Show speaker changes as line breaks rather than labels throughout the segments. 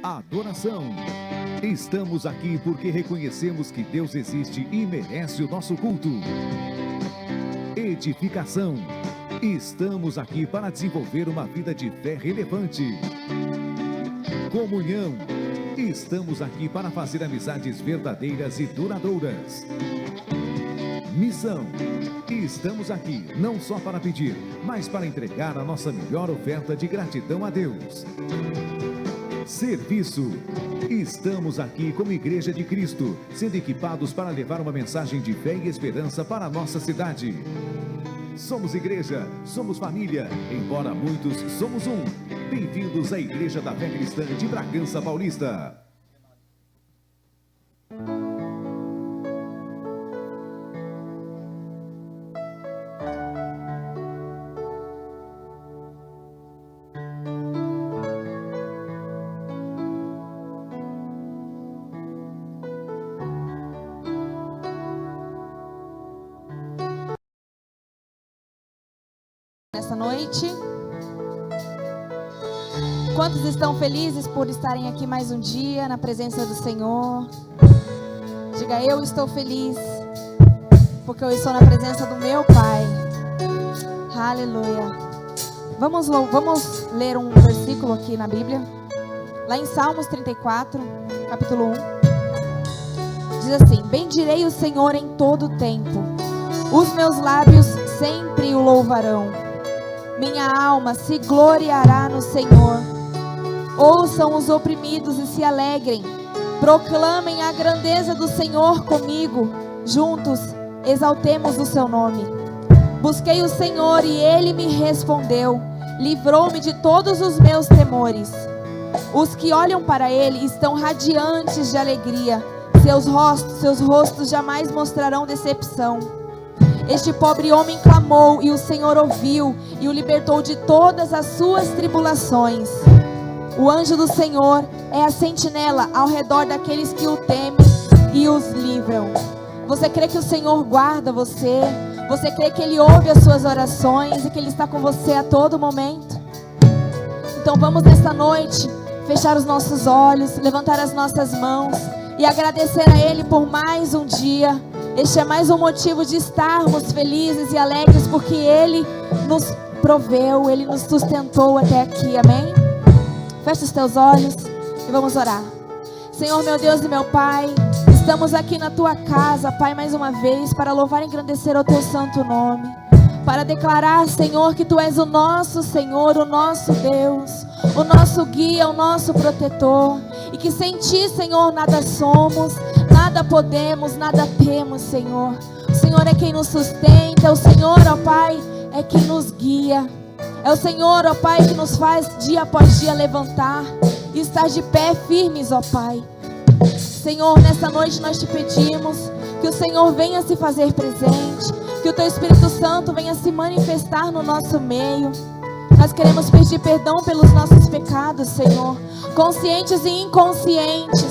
Adoração. Estamos aqui porque reconhecemos que Deus existe e merece o nosso culto. Edificação. Estamos aqui para desenvolver uma vida de fé relevante. Comunhão. Estamos aqui para fazer amizades verdadeiras e duradouras. Missão. Estamos aqui não só para pedir, mas para entregar a nossa melhor oferta de gratidão a Deus. Serviço. Estamos aqui como Igreja de Cristo, sendo equipados para levar uma mensagem de fé e esperança para a nossa cidade. Somos igreja, somos família, embora muitos somos um. Bem-vindos à Igreja da Fé Cristã de Bragança Paulista.
Nessa noite, quantos estão felizes por estarem aqui mais um dia na presença do Senhor? Diga: eu estou feliz porque eu estou na presença do meu Pai. Aleluia. Vamos ler um versículo aqui na Bíblia, lá em Salmos 34, capítulo 1. Diz assim: bendirei o Senhor em todo o tempo, os meus lábios sempre o louvarão. Minha alma se gloriará no Senhor. Ouçam os oprimidos e se alegrem. Proclamem a grandeza do Senhor comigo. Juntos exaltemos o seu nome. Busquei o Senhor e Ele me respondeu. Livrou-me de todos os meus temores. Os que olham para Ele estão radiantes de alegria. Seus rostos jamais mostrarão decepção. Este pobre homem clamou e o Senhor ouviu e o libertou de todas as suas tribulações. O anjo do Senhor é a sentinela ao redor daqueles que o temem e os livram. Você crê que o Senhor guarda você? Você crê que Ele ouve as suas orações e que Ele está com você a todo momento? Então vamos nesta noite fechar os nossos olhos, levantar as nossas mãos e agradecer a Ele por mais um dia. Este é mais um motivo de estarmos felizes e alegres, porque Ele nos proveu, Ele nos sustentou até aqui, amém? Fecha os teus olhos e vamos orar. Senhor, meu Deus e meu Pai, estamos aqui na Tua casa, Pai, mais uma vez, para louvar e engrandecer o Teu santo nome, para declarar, Senhor, que Tu és o nosso Senhor, o nosso Deus, o nosso guia, o nosso protetor, e que sem Ti, Senhor, nada somos, nada podemos, nada temos, Senhor. O Senhor é quem nos sustenta, o Senhor, ó Pai, é quem nos guia. É o Senhor, ó Pai, que nos faz dia após dia levantar e estar de pé firmes, ó Pai. Senhor, nessa noite nós te pedimos que o Senhor venha se fazer presente, que o Teu Espírito Santo venha se manifestar no nosso meio. Nós queremos pedir perdão pelos nossos pecados, Senhor, conscientes e inconscientes.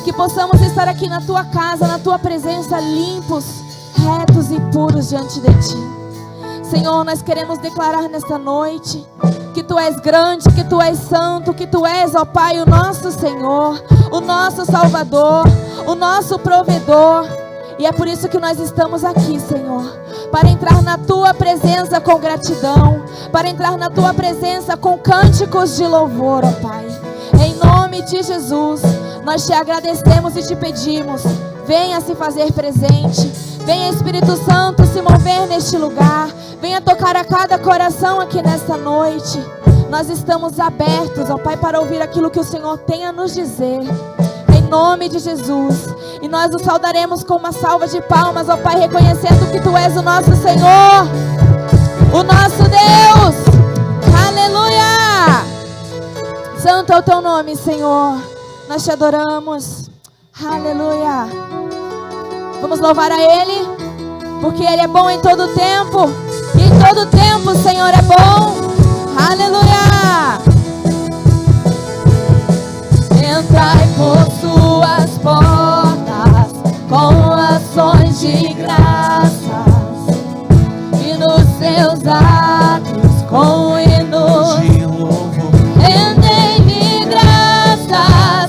Que possamos estar aqui na Tua casa, na Tua presença, limpos, retos e puros diante de Ti. Senhor, nós queremos declarar nesta noite que Tu és grande, que Tu és santo, que Tu és, ó Pai, o nosso Senhor, o nosso Salvador, o nosso provedor. E é por isso que nós estamos aqui, Senhor, para entrar na Tua presença com gratidão, para entrar na Tua presença com cânticos de louvor, ó Pai. Em nome de Jesus, nós Te agradecemos e Te pedimos, venha se fazer presente, venha Espírito Santo se mover neste lugar, venha tocar a cada coração aqui nesta noite. Nós estamos abertos, ó Pai, para ouvir aquilo que o Senhor tem a nos dizer, em nome de Jesus. E nós o saudaremos com uma salva de palmas, ó Pai, reconhecendo que Tu és o nosso Senhor, o nosso Deus. Aleluia! Santo é o Teu nome, Senhor. Nós Te adoramos. Aleluia. Vamos louvar a Ele, porque Ele é bom em todo tempo. E em todo tempo o Senhor é bom. Aleluia. Entrai por Suas portas com ações de graças, e nos Seus atos com hinos de louvor. Rendei-lhe graças.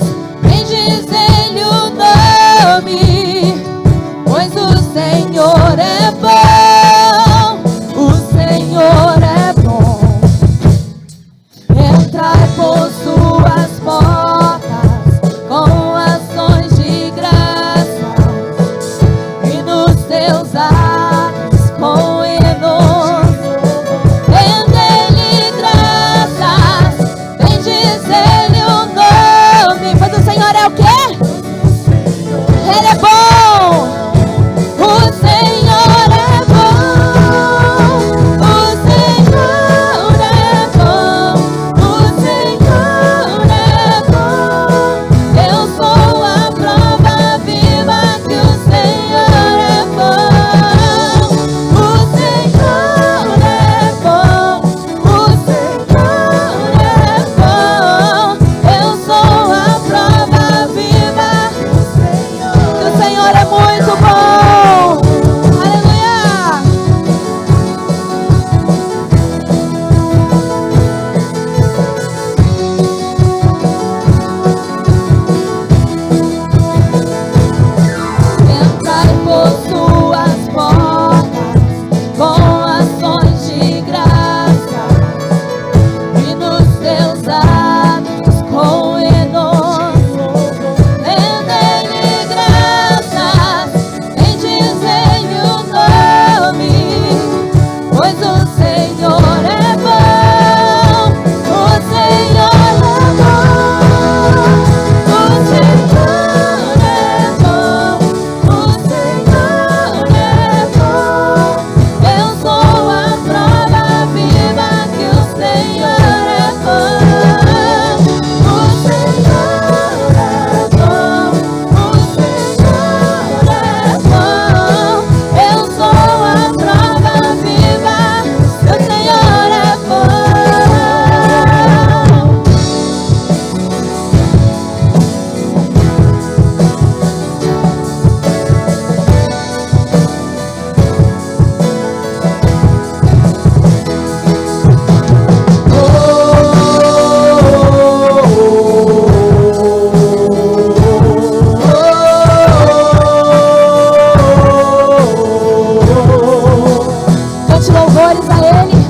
louvores a Ele.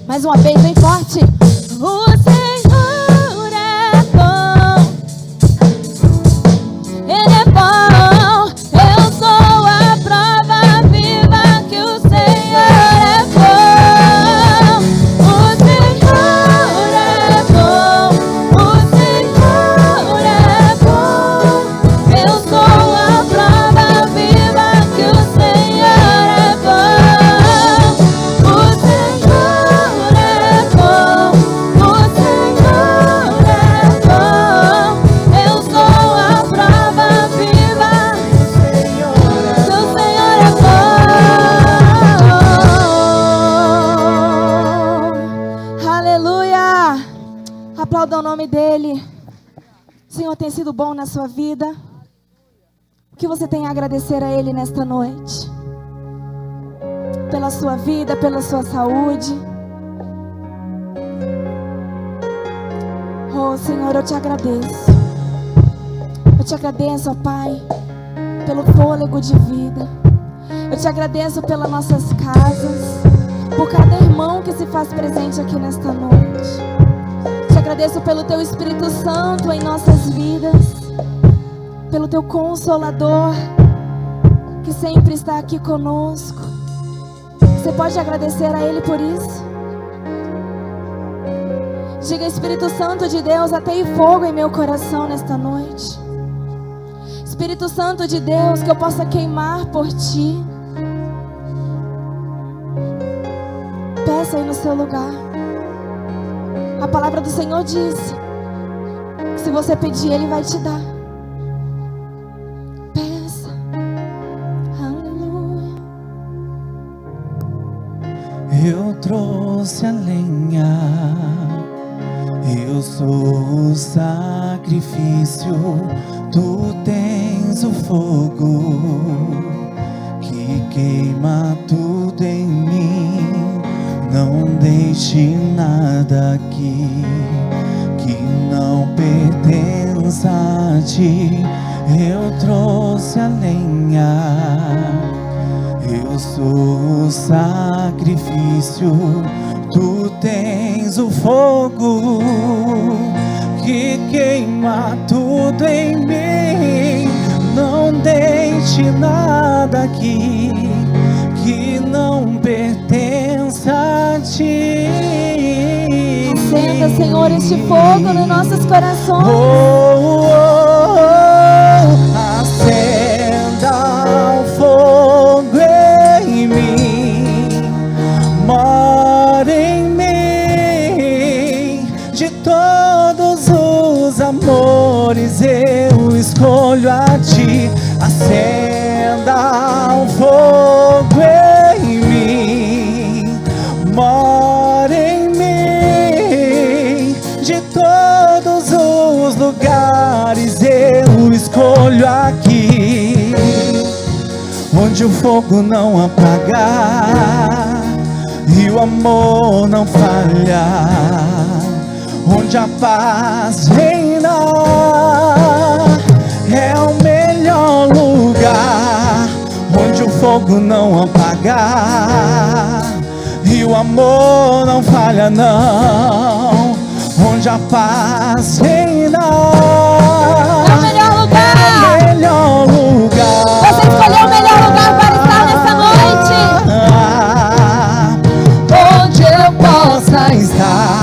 Mais uma vez, bem forte. O Senhor é bom, Ele é bom. Eu sou a prova viva que o Senhor é bom. O Senhor é bom, o Senhor é bom. Eu sou a prova viva que o Senhor é bom. O Senhor é bom, o Senhor é bom. Eu sou a prova viva que o Senhor é bom. Aleluia! Aplauda o nome dEle. O Senhor tem sido bom na sua vida. O que você tem a agradecer a Ele nesta noite? Pela sua vida, pela sua saúde. Oh, Senhor, eu te agradeço. Eu te agradeço, ó Pai, pelo fôlego de vida. Eu te agradeço pelas nossas casas, por cada irmão que se faz presente aqui nesta noite. Te agradeço pelo Teu Espírito Santo em nossas vidas, pelo Teu Consolador, que sempre está aqui conosco. Você pode agradecer a Ele por isso? Diga: Espírito Santo de Deus, atei fogo em meu coração nesta noite. Espírito Santo de Deus, que eu possa queimar por Ti. Peça aí no seu lugar. A palavra do Senhor diz que se você pedir, Ele vai te dar. Peça. Aleluia.
Eu trouxe a lenha, eu sou o sacrifício, tu tens o fogo que queima tudo em mim. Não deixe nada aqui que não pertença a ti. Eu trouxe a lenha, eu sou o sacrifício, tu tens o fogo que queima tudo em mim. Não deixe nada aqui que não pertença a ti.
Acenda, Senhor, este fogo nos nossos corações.
Acenda o fogo em mim, mora em mim. De todos os amores eu escolho a ti. Acenda o fogo em mim, mora em mim. De todos os lugares eu escolho aqui, onde o fogo não apagar e o amor não falhar, onde a paz reina. É o melhor lugar, onde o fogo não apagar e o amor não falha não, onde a paz reina.
É o melhor lugar.
É o melhor lugar.
Você escolheu o melhor lugar para estar nessa noite.
Onde eu possa estar.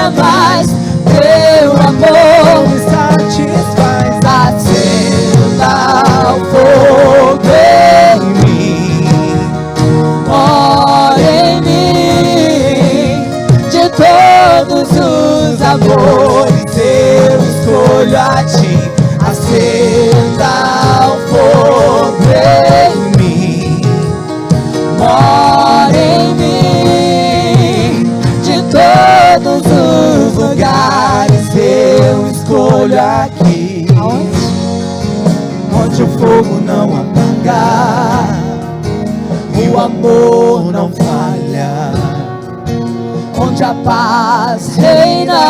queira mais. Teu amor
me satisfaz.
acenda o fogo em mim, mora em mim. De todos os amores eu escolho a ti. Acenda o fogo em mim, mora em mim. De todos os lugares eu escolho aqui, onde o fogo não apaga, o amor não falha, onde a paz reina.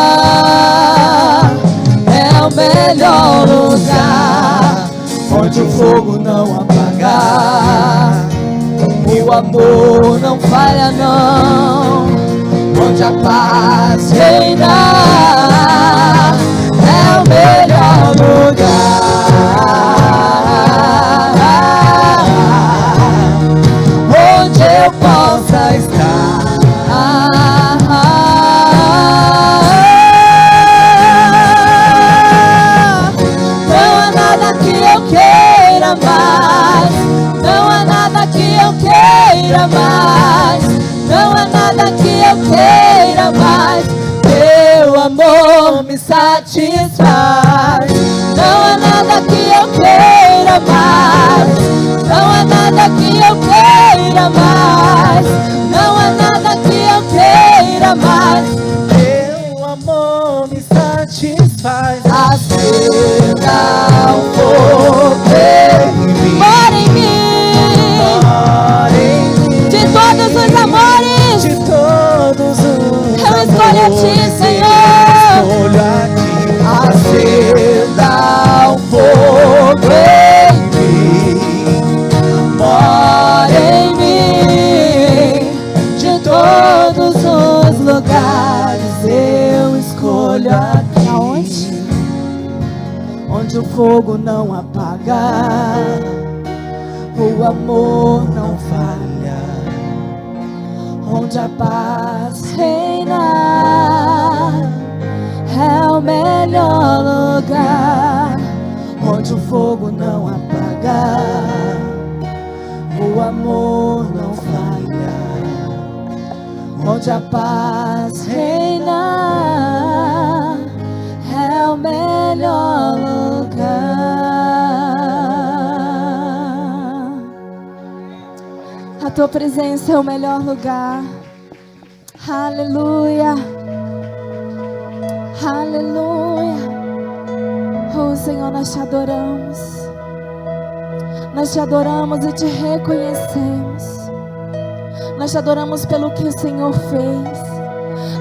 É o melhor lugar, onde o fogo não apaga, o amor não falha não, onde a paz reina. É o melhor lugar, onde eu possa estar. Não há nada que eu queira mais, não há nada que eu queira mais, não há nada que eu queira mais. Teu amor me satisfaz. Não há nada que eu queira mais, não há nada que eu queira mais, não há nada que eu queira mais.
Teu amor me satisfaz.
Acenda o fogo em mim, mora em mim.
Mora em mim.
De todos os amores
De todos os
eu escolho a ti, Senhor.
escolho a ti.
Acenda o fogo em mim, mora em mim. De todos os lugares eu escolho aqui, onde o fogo não apaga, o amor não falha, onde a paz reina. É o melhor lugar, onde o fogo não apaga, o amor não falha, onde a paz reina. É o melhor lugar. A tua presença é o melhor lugar. Aleluia. Aleluia. Oh Senhor, nós te adoramos. Nós te adoramos e te reconhecemos. Nós te adoramos pelo que o Senhor fez.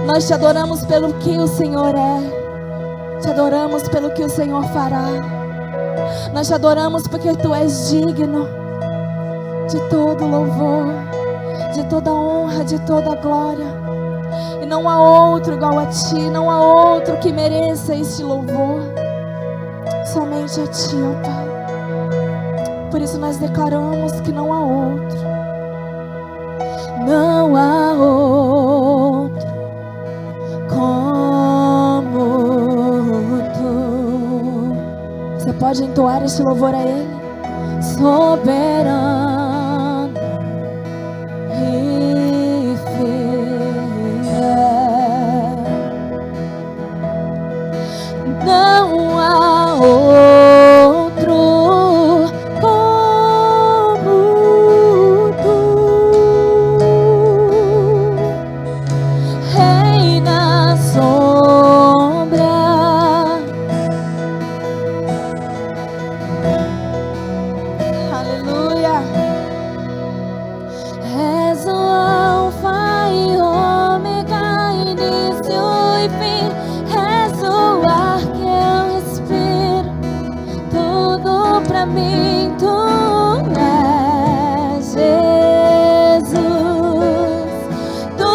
Nós te adoramos pelo que o Senhor é. Te adoramos pelo que o Senhor fará. Nós te adoramos porque tu és digno de todo louvor, de toda honra, de toda glória. E não há outro igual a ti, não há outro que mereça este louvor. Somente a ti, ó Pai. Por isso nós declaramos que não há outro. Não há outro como tu. Você pode entoar este louvor a Ele? Soberano e fiel. Não há outro como tu. Rei na sombra. Aleluia. És o alfa e ômega, início e fim. És o ar que eu respiro. Tudo pra mim tu és, Jesus. Tu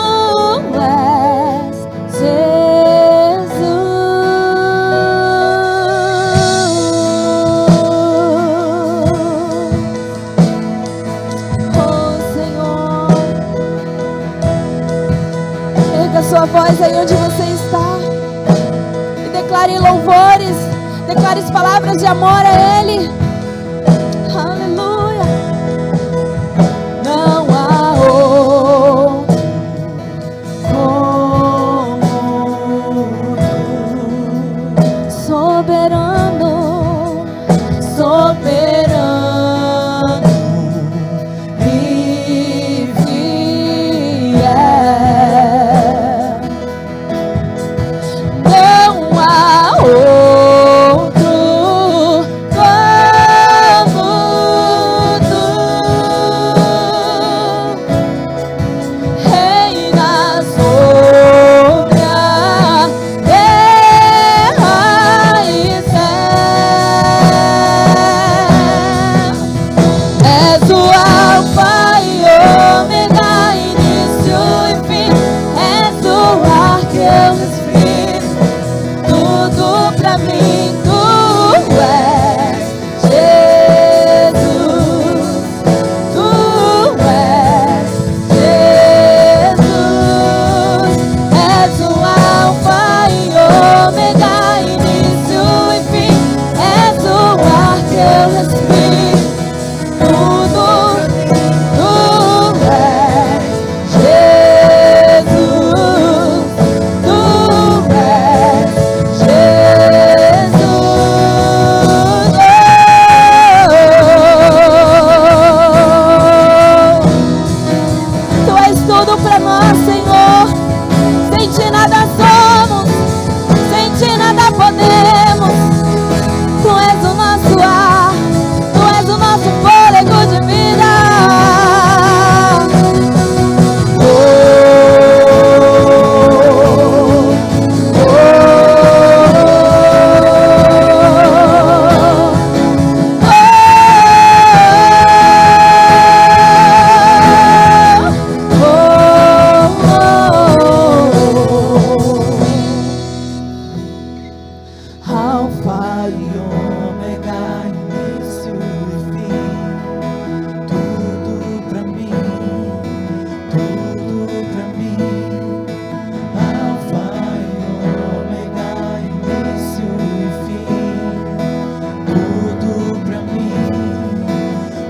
és, Jesus. Oh Senhor, erga sua voz aí onde você está. declare louvores, declare palavras de amor a Ele. Aleluia. Não há outro como tu, soberano, soberano e fiel. Não há outro como tu, reina sobre a terra e céu. És o Alfa e Ômega, início e fim. És o ar que eu respiro. Tudo pra mim tu és, Jesus. Tu és, Jesus. És o Alfa e Ômega, início e fim. És o ar que eu respiro. Tudo, tu és, Jesus. Tu és, Jesus. Tu és tudo pra nós, Senhor. Sem ti nada somos, sem ti nada podemos. Tu és o nosso ar, tu és o nosso fôlego de vida. Oh, Alfa e Ômega, início e fim. Tudo pra mim, tudo pra mim. Alfa e Ômega, início e fim. Tudo pra mim,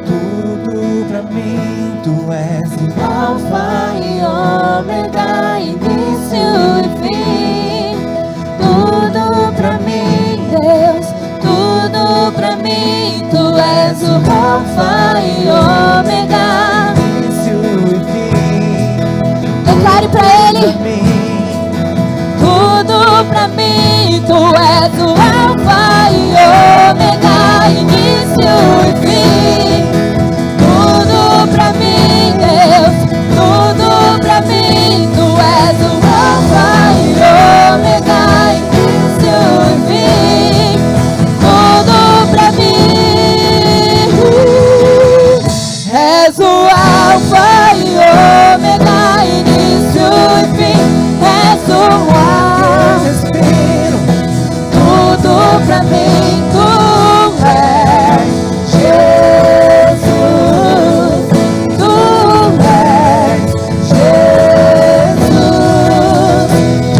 tudo pra mim. Tu és o Alfa e Ômega, início e fim. Tudo pra mim, Deus, tudo pra mim. Tu és o Alfa e Ômega,
início e fim.
declare pra Ele. Tudo pra mim, tu és o Alfa e Ômega, início e fim. Tudo pra mim, Deus, tudo pra mim. Tu és o Alfa e Ômega, início e fim. Tudo pra mim. És o Alfa e Ômega, início e fim. És o ar,
Respiro,
tudo pra mim. Tu és Jesus. Tu és Jesus.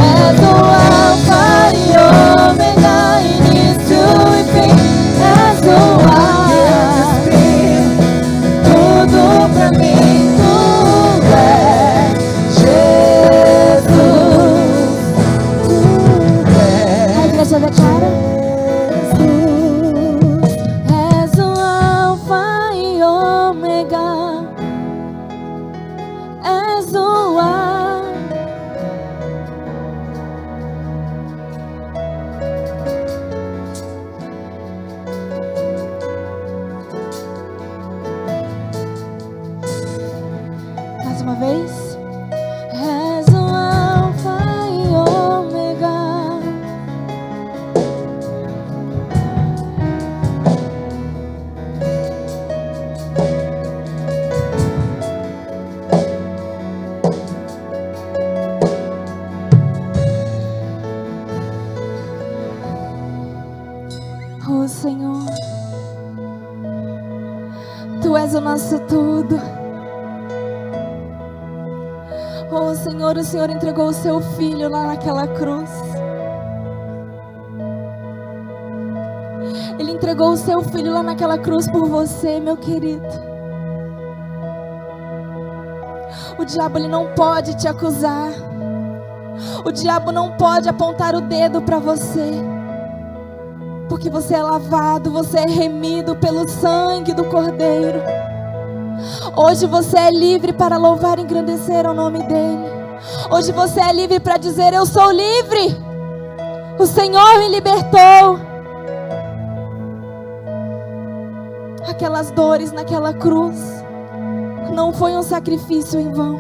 És o Alfa e Ômega, início e fim. És o ar, tudo pra mim. Tu és Jesus. A igreja declara: Jesus, és o Alfa e Ômega, és o ar. Mais uma vez. És o Alfa e Ômega. Oh Senhor, Tu és o nosso tudo. Oh Senhor, o Senhor entregou o Seu Filho lá naquela cruz. entregou o seu filho lá naquela cruz por você, meu querido. O diabo, ele não pode te acusar. O diabo não pode apontar o dedo para você. Porque você é lavado, você é remido pelo sangue do Cordeiro. Hoje você é livre para louvar e engrandecer o nome dele. Hoje você é livre para dizer: eu sou livre. O Senhor me libertou. Aquelas dores naquela cruz não foi um sacrifício em vão.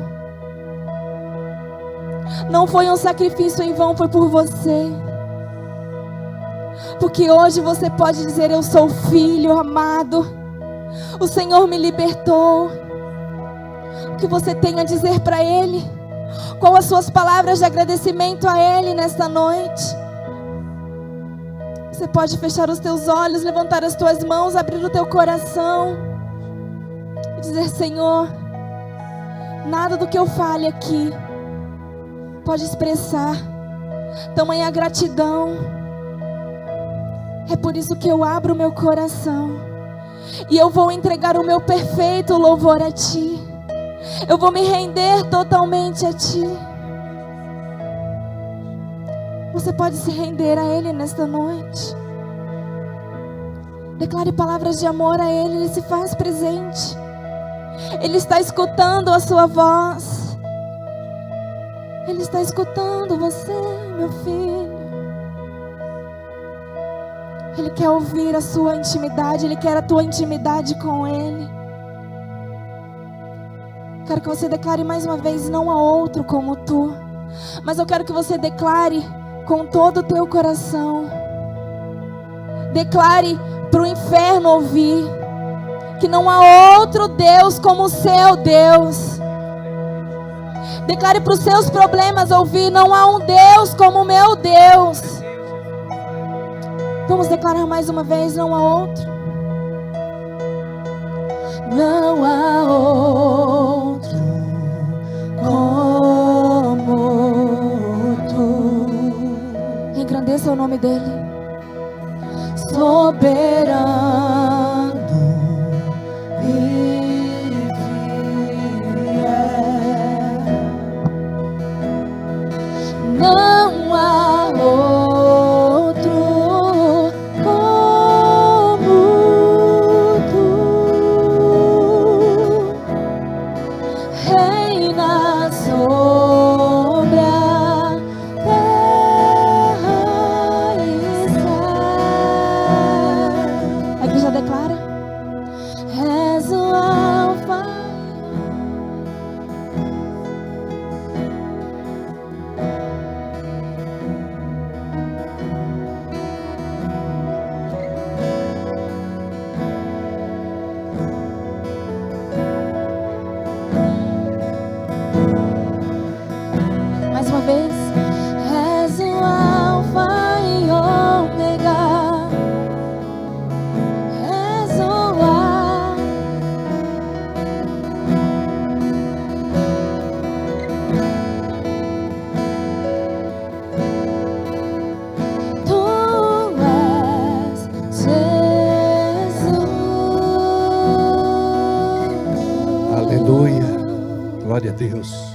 Não foi um sacrifício em vão, foi por você. Porque hoje você pode dizer: eu sou filho amado. O Senhor me libertou. O que você tem a dizer para Ele? Qual as suas palavras de agradecimento a Ele nesta noite? Você pode fechar os teus olhos, levantar as tuas mãos, abrir o teu coração e dizer: Senhor, nada do que eu fale aqui pode expressar tamanha gratidão. É por isso que eu abro o meu coração e eu vou entregar o meu perfeito louvor a Ti. Eu vou me render totalmente a Ti. Você pode se render a Ele nesta noite. Declare palavras de amor a Ele. Ele se faz presente. Ele está escutando a sua voz. Ele está escutando você, meu filho. Ele quer ouvir a sua intimidade. Ele quer a tua intimidade com Ele. Quero que você declare mais uma vez: não há outro como Tu. Mas eu quero que você declare com todo o teu coração. Declare para o inferno ouvir que não há outro Deus como o seu Deus. Declare para os seus problemas ouvir: não há um Deus como o meu Deus. Vamos declarar mais uma vez: não há outro. Não há outro como Tu. Engrandeça o nome dele. Soberano e fiel. Não há outro como Tu. Reina sobre a terra e céu. Aqui já declara: és o Alfa. Mais uma vez. És o Alfa e Ômega. És o Alfa. Tu és Jesus.
Aleluia, glória a Deus.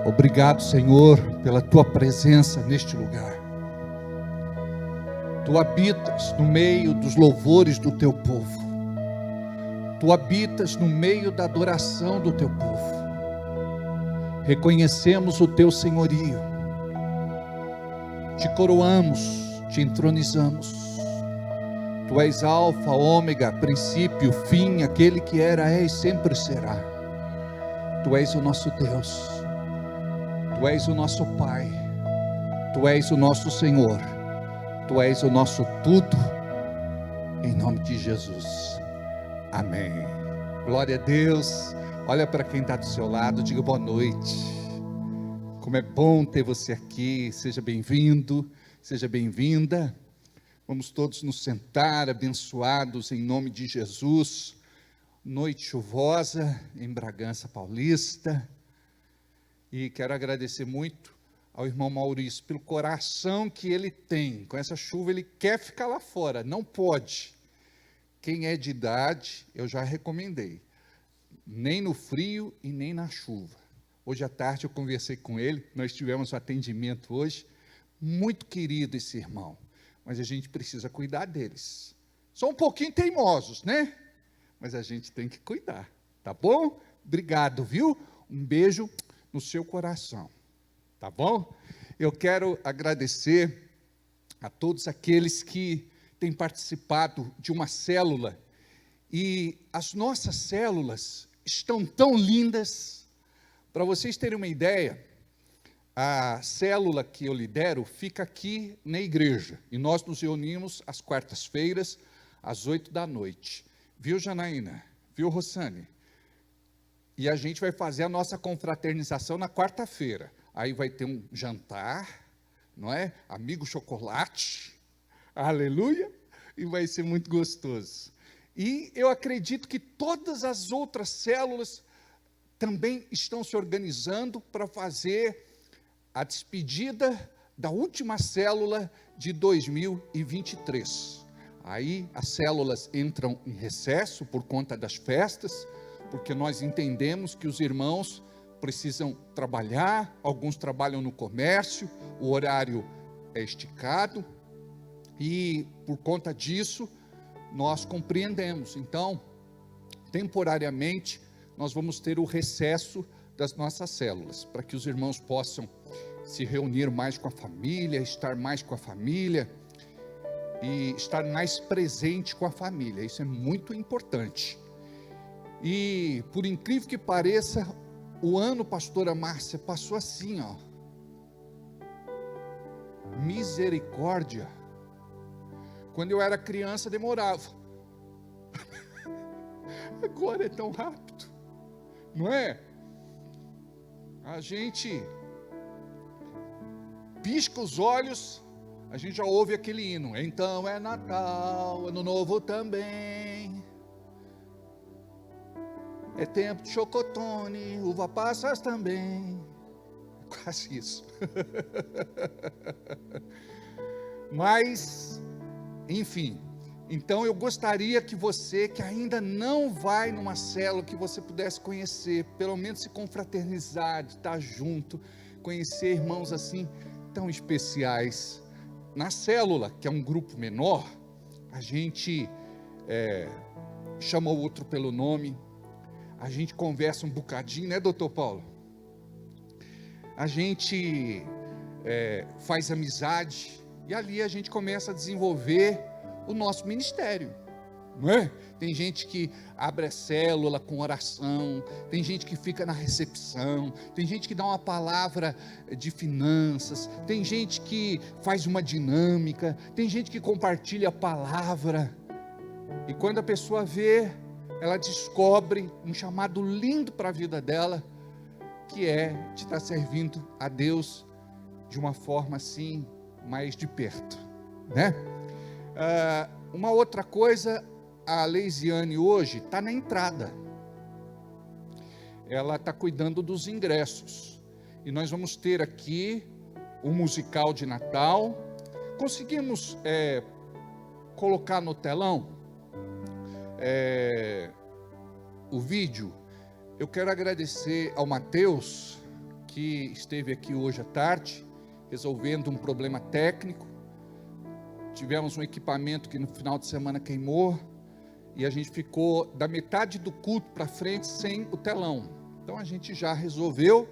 Obrigado, Senhor, pela Tua presença neste lugar. Tu habitas no meio dos louvores do Teu povo. Tu habitas no meio da adoração do Teu povo. Reconhecemos o Teu senhorio. Te coroamos, te entronizamos. Tu és Alfa, Ômega, princípio, fim, aquele que era, é e sempre será. Tu és o nosso Deus. Tu és o nosso Pai. Tu és o nosso Senhor. Tu és o nosso tudo. Em nome de Jesus. Amém. Glória a Deus. Olha para quem está do seu lado, diga boa noite. Como é bom ter você aqui. Seja bem-vindo, seja bem-vinda. Vamos todos nos sentar, abençoados em nome de Jesus. Noite chuvosa em Bragança Paulista. E quero agradecer muito ao irmão Maurício, pelo coração que ele tem. Com essa chuva ele quer ficar lá fora, não pode. Quem é de idade, eu já recomendei, nem no frio e nem na chuva. Hoje à tarde eu conversei com ele, nós tivemos um atendimento hoje, muito querido esse irmão, mas a gente precisa cuidar deles. São um pouquinho teimosos, né? Mas a gente tem que cuidar, tá bom? Obrigado, viu? Um beijo no seu coração, tá bom? Eu quero agradecer a todos aqueles que têm participado de uma célula, e as nossas células estão tão lindas. Para vocês terem uma ideia, a célula que eu lidero fica aqui na igreja, e nós nos reunimos às quartas-feiras, às 20h. Viu, Janaína? Viu, Rossane? E a gente vai fazer a nossa confraternização na quarta-feira. Aí vai ter um jantar, não é? Amigo chocolate, aleluia, e vai ser muito gostoso. E eu acredito que todas as outras células também estão se organizando para fazer a despedida da última célula de 2023. Aí as células entram em recesso por conta das festas, porque nós entendemos que os irmãos precisam trabalhar, alguns trabalham no comércio, o horário é esticado, e por conta disso, nós compreendemos. Então, temporariamente, nós vamos ter o recesso das nossas células, para que os irmãos possam se reunir mais com a família, estar mais com a família, e estar mais presente com a família. Isso é muito importante. E, por incrível que pareça, o ano, pastora Márcia, passou assim, ó. Misericórdia. Quando eu era criança, demorava. Agora é tão rápido, não é? A gente pisca os olhos, a gente já ouve aquele hino. Então é Natal, Ano Novo também. É tempo de chocotone, uva passas também. Quase isso. Mas, enfim. Então eu gostaria que você, que ainda não vai numa célula, que você pudesse conhecer, pelo menos se confraternizar, de estar junto, conhecer irmãos assim, tão especiais. Na célula, que é um grupo menor, a gente chama o outro pelo nome, a gente conversa um bocadinho, né, doutor Paulo? A gente faz amizade, e ali a gente começa a desenvolver o nosso ministério, não é? Tem gente que abre a célula com oração, tem gente que fica na recepção, tem gente que dá uma palavra de finanças, tem gente que faz uma dinâmica, tem gente que compartilha a palavra, e quando a pessoa vê, ela descobre um chamado lindo para a vida dela, que é de estar servindo a Deus de uma forma assim, mais de perto, né? Uma outra coisa, a Leisiane hoje está na entrada, ela está cuidando dos ingressos, e nós vamos ter aqui um musical de Natal. Conseguimos colocar no telão o vídeo? Eu quero agradecer ao Mateus, que esteve aqui hoje à tarde, resolvendo um problema técnico. Tivemos um equipamento que no final de semana queimou, e a gente ficou da metade do culto para frente sem o telão. Então a gente já resolveu,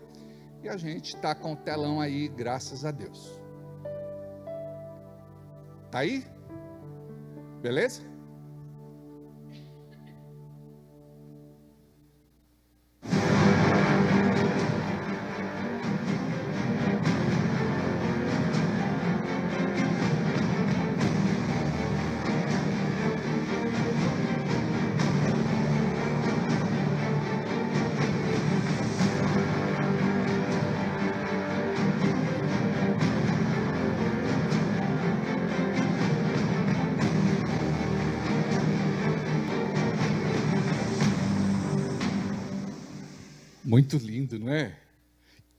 e a gente está com o telão aí, graças a Deus. Tá aí? Beleza? Muito lindo, não é?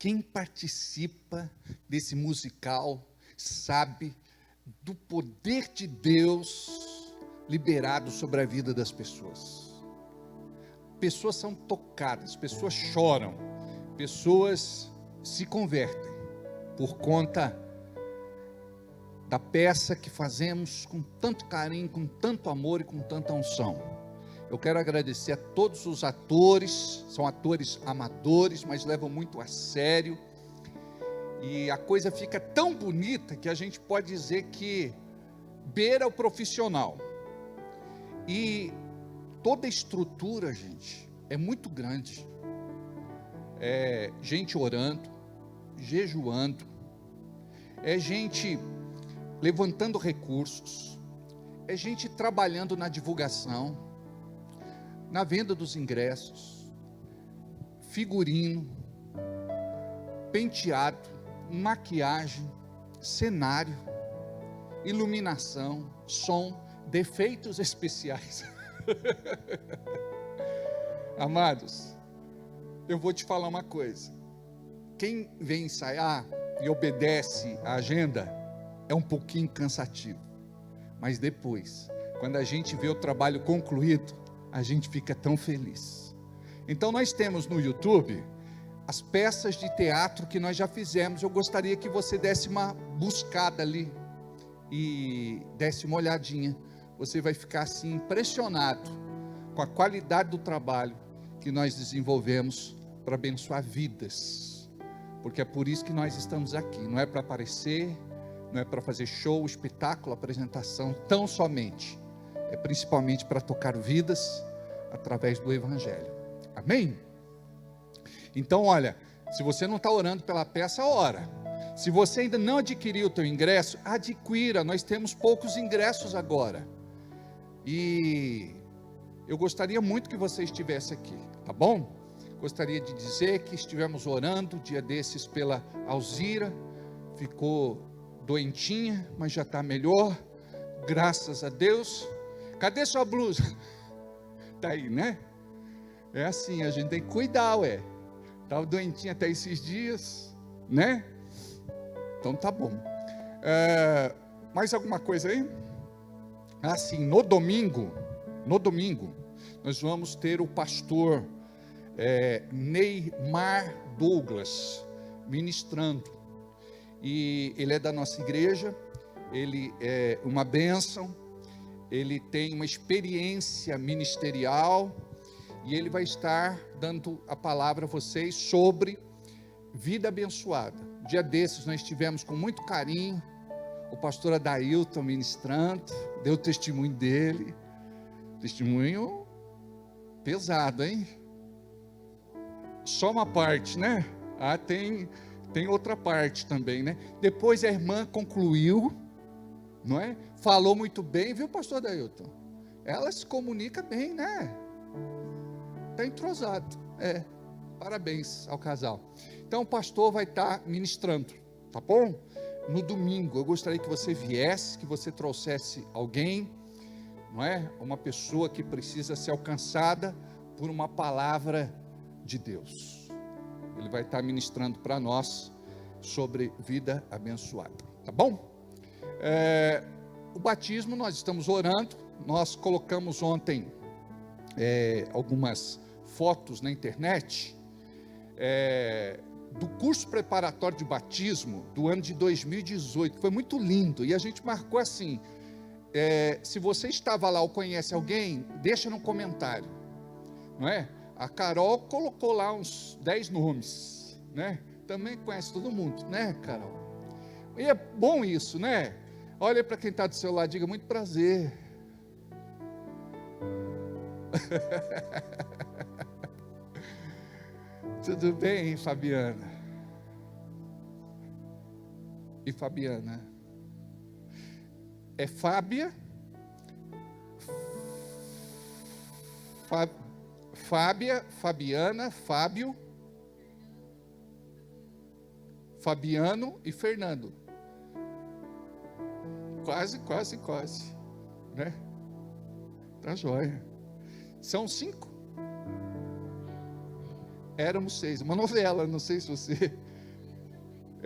Quem participa desse musical sabe do poder de Deus liberado sobre a vida das pessoas. Pessoas são tocadas, pessoas choram, pessoas se convertem por conta da peça que fazemos com tanto carinho, com tanto amor e com tanta unção. Eu quero agradecer a todos os atores, são atores amadores, mas levam muito a sério, e a coisa fica tão bonita que a gente pode dizer que beira o profissional. E toda a estrutura, gente, é muito grande. É gente orando, jejuando, é gente levantando recursos, é gente trabalhando na divulgação, na venda dos ingressos, figurino, penteado, maquiagem, cenário, iluminação, som, defeitos especiais. Amados, eu vou te falar uma coisa. Quem vem ensaiar e obedece à agenda é um pouquinho cansativo, mas depois, quando a gente vê o trabalho concluído, a gente fica tão feliz. Então nós temos no YouTube as peças de teatro que nós já fizemos. Eu gostaria que você desse uma buscada ali e desse uma olhadinha. Você vai ficar assim impressionado com a qualidade do trabalho que nós desenvolvemos para abençoar vidas, porque é por isso que nós estamos aqui. Não é para aparecer, não é para fazer show, espetáculo, apresentação, tão somente. É principalmente para tocar vidas através do Evangelho. Amém? Então, olha, se você não está orando pela peça, ora. Se você ainda não adquiriu o teu ingresso, adquira. Nós temos poucos ingressos agora. E eu gostaria muito que você estivesse aqui, tá bom? Gostaria de dizer que estivemos orando dia desses pela Alzira. Ficou doentinha, mas já está melhor. Graças a Deus. Cadê sua blusa? Está aí, né? É assim, a gente tem que cuidar, ué. Estava doentinha até esses dias, né? Então tá bom. Mais alguma coisa aí? Assim, no domingo, nós vamos ter o pastor Neymar Douglas ministrando. E ele é da nossa igreja, ele é uma bênção, ele tem uma experiência ministerial, e ele vai estar dando a palavra a vocês sobre vida abençoada. Dia desses nós estivemos com muito carinho, o pastor Adailton ministrando, deu o testemunho dele, testemunho pesado, hein? Só uma parte, né? Tem outra parte também, né? Depois a irmã concluiu, não é? Falou muito bem, viu, pastor Adailton? Ela se comunica bem, né? Está entrosado, parabéns ao casal. Então o pastor vai estar ministrando, tá bom? No domingo, eu gostaria que você viesse, que você trouxesse alguém, não é? Uma pessoa que precisa ser alcançada por uma palavra de Deus. Ele vai estar ministrando para nós sobre vida abençoada, tá bom? O batismo, nós estamos orando, nós colocamos ontem algumas fotos na internet, do curso preparatório de batismo do ano de 2018, foi muito lindo, e a gente marcou assim, se você estava lá ou conhece alguém, deixa no comentário, não é? A Carol colocou lá uns 10 nomes, né? Também conhece todo mundo, né, Carol? E é bom isso, né? Olha para quem está do seu lado, diga: muito prazer. Tudo bem, Fabiana? E Fabiana? É Fábia? Fábia, Fabiana, Fábio, Fabiano e Fernando. Quase, né? Tá joia. São 5? Éramos 6, uma novela, não sei se você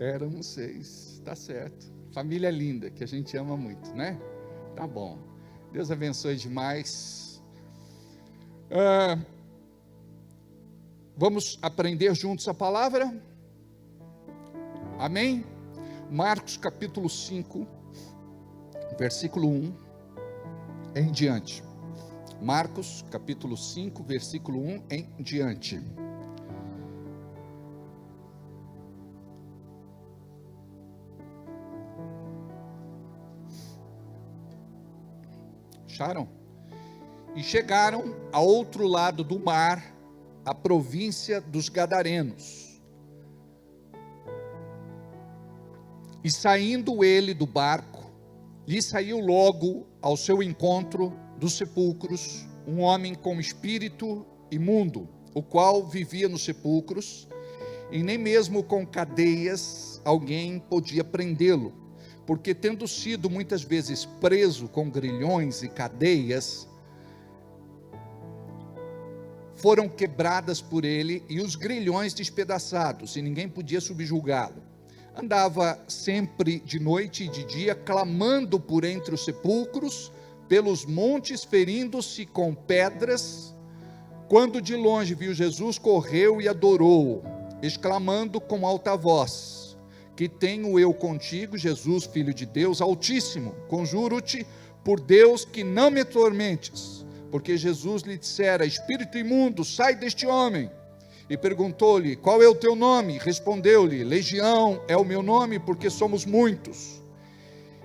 Éramos 6, tá certo. Família linda, que a gente ama muito, né? Tá bom. Deus abençoe demais. Vamos aprender juntos a palavra? Amém? Marcos capítulo 5, versículo 1 em diante. Marcos capítulo 5, versículo 1 em diante. Acharam? E chegaram ao outro lado do mar, a província dos Gadarenos. E saindo ele do barco, lhe saiu logo ao seu encontro dos sepulcros um homem com espírito imundo, o qual vivia nos sepulcros, e nem mesmo com cadeias alguém podia prendê-lo, porque tendo sido muitas vezes preso com grilhões e cadeias, foram quebradas por ele e os grilhões despedaçados, e ninguém podia subjugá-lo. Andava sempre de noite e de dia, clamando por entre os sepulcros, pelos montes, ferindo-se com pedras. Quando de longe viu Jesus, correu e adorou-o, exclamando com alta voz: que tenho eu contigo, Jesus, Filho de Deus Altíssimo? Conjuro-te por Deus que não me atormentes. Porque Jesus lhe dissera: espírito imundo, sai deste homem. E perguntou-lhe: qual é o teu nome? Respondeu-lhe: Legião é o meu nome, porque somos muitos.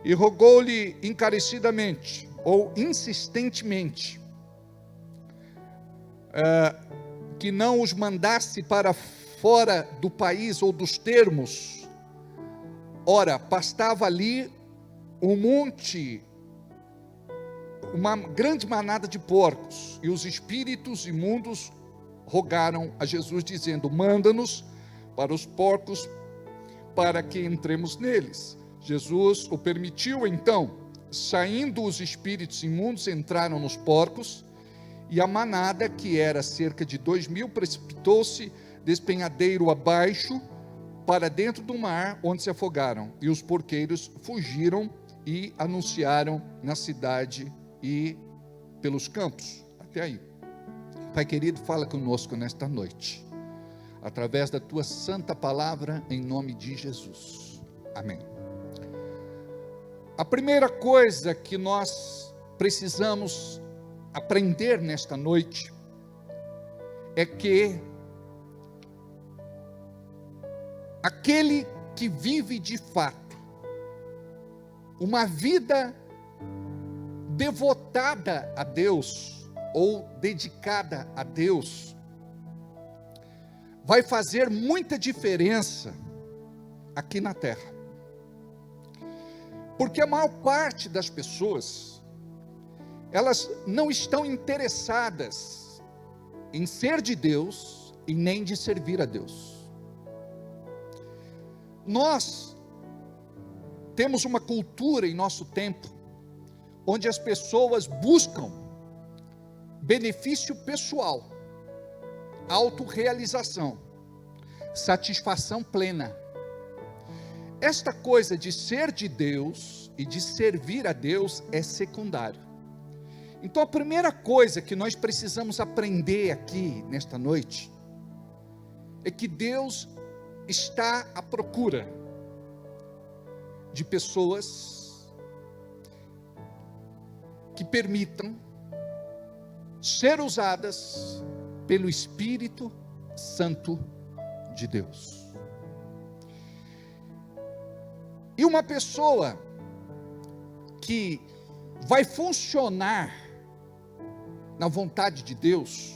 E rogou-lhe encarecidamente, ou insistentemente, que não os mandasse para fora do país ou dos termos. Ora, pastava ali um monte, uma grande manada de porcos, e os espíritos imundos rogaram a Jesus, dizendo: manda-nos para os porcos, para que entremos neles. Jesus o permitiu. Então, saindo os espíritos imundos, entraram nos porcos, e a manada, que era cerca de 2.000, precipitou-se despenhadeiro abaixo, para dentro do mar, onde se afogaram. E os porqueiros fugiram e anunciaram na cidade e pelos campos. Até aí. Pai querido, fala conosco nesta noite, através da tua santa palavra, em nome de Jesus. Amém. A primeira coisa que nós precisamos aprender nesta noite é que aquele que vive de fato uma vida devotada a Deus, ou dedicada a Deus, vai fazer muita diferença aqui na terra. Porque a maior parte das pessoas, elas não estão interessadas em ser de Deus e nem de servir a Deus. Nós temos uma cultura em nosso tempo, onde as pessoas buscam benefício pessoal, autorrealização, satisfação plena. Esta coisa de ser de Deus e de servir a Deus é secundário. Então a primeira coisa que nós precisamos aprender aqui nesta noite é que Deus está à procura de pessoas que permitam ser usadas pelo Espírito Santo de Deus. E uma pessoa que vai funcionar na vontade de Deus,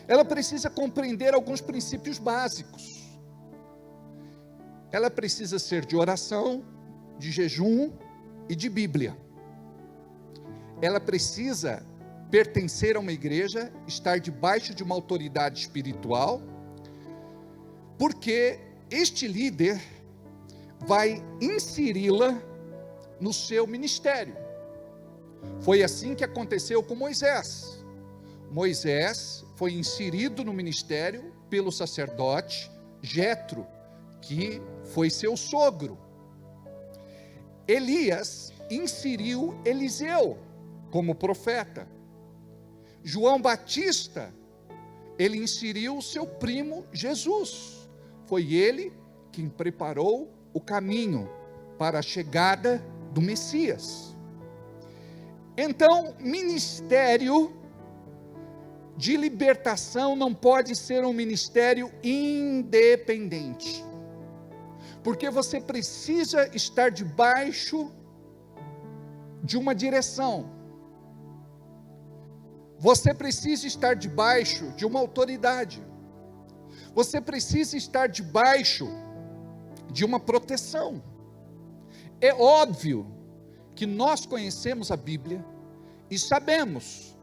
ela precisa compreender alguns princípios básicos. Ela precisa ser de oração, de jejum e de Bíblia. Ela precisa pertencer a uma igreja, estar debaixo de uma autoridade espiritual, porque este líder vai inseri-la no seu ministério. Foi assim que aconteceu com Moisés. Moisés foi inserido no ministério pelo sacerdote Jetro, que foi seu sogro. Elias inseriu Eliseu como profeta. João Batista, ele inseriu seu primo Jesus. Foi ele quem preparou o caminho para a chegada do Messias. Então, ministério de libertação não pode ser um ministério independente, porque você precisa estar debaixo de uma direção, você precisa estar debaixo de uma autoridade, você precisa estar debaixo de uma proteção. É óbvio que nós conhecemos a Bíblia e sabemos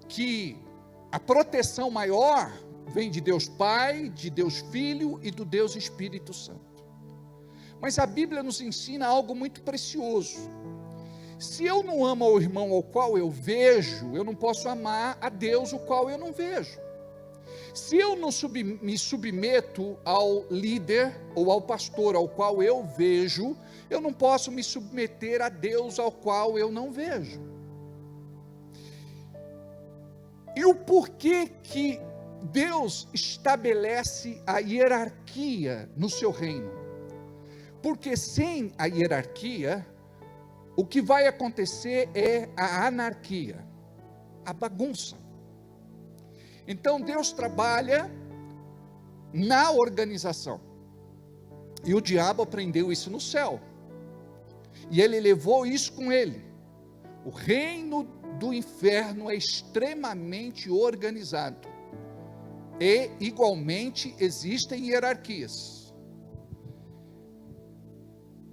que a proteção maior vem de Deus Pai, de Deus Filho e do Deus Espírito Santo. Mas a Bíblia nos ensina algo muito precioso. Se eu não amo ao irmão ao qual eu vejo, eu não posso amar a Deus o qual eu não vejo. Se eu não me submeto ao líder ou ao pastor ao qual eu vejo, eu não posso me submeter a Deus ao qual eu não vejo. E o porquê que Deus estabelece a hierarquia no seu reino? Porque sem a hierarquia, o que vai acontecer é a anarquia, a bagunça. Então Deus trabalha na organização. E o diabo aprendeu isso no céu. E ele levou isso com ele. O reino do inferno é extremamente organizado. E, igualmente, existem hierarquias.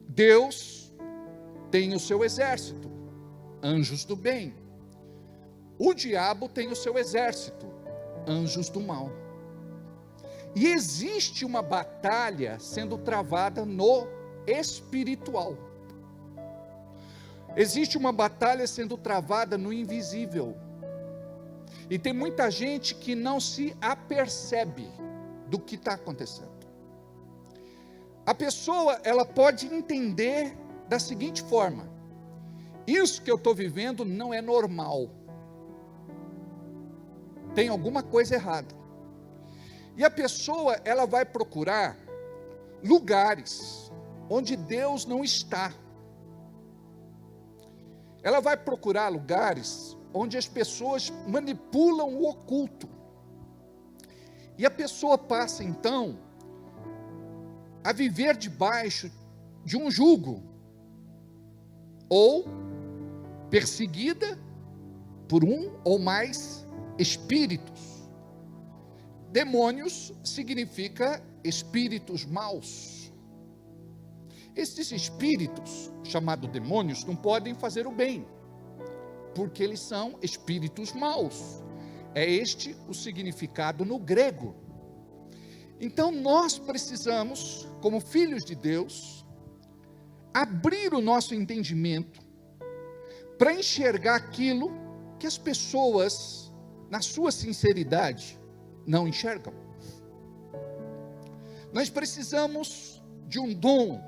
Deus tem o seu exército, anjos do bem. O diabo tem o seu exército, anjos do mal. E existe uma batalha sendo travada no espiritual. Existe uma batalha sendo travada no invisível. E tem muita gente que não se apercebe do que está acontecendo. A pessoa, ela pode entender da seguinte forma: isso que eu estou vivendo não é normal. Tem alguma coisa errada. E a pessoa, ela vai procurar lugares onde Deus não está. Ela vai procurar lugares onde as pessoas manipulam o oculto. E a pessoa passa então a viver debaixo de um jugo, ou perseguida por um ou mais espíritos. Demônios significa espíritos maus. Esses espíritos, chamados demônios, não podem fazer o bem, porque eles são espíritos maus. É este o significado no grego. Então nós precisamos, como filhos de Deus, abrir o nosso entendimento para enxergar aquilo que as pessoas, na sua sinceridade, não enxergam. Nós precisamos de um dom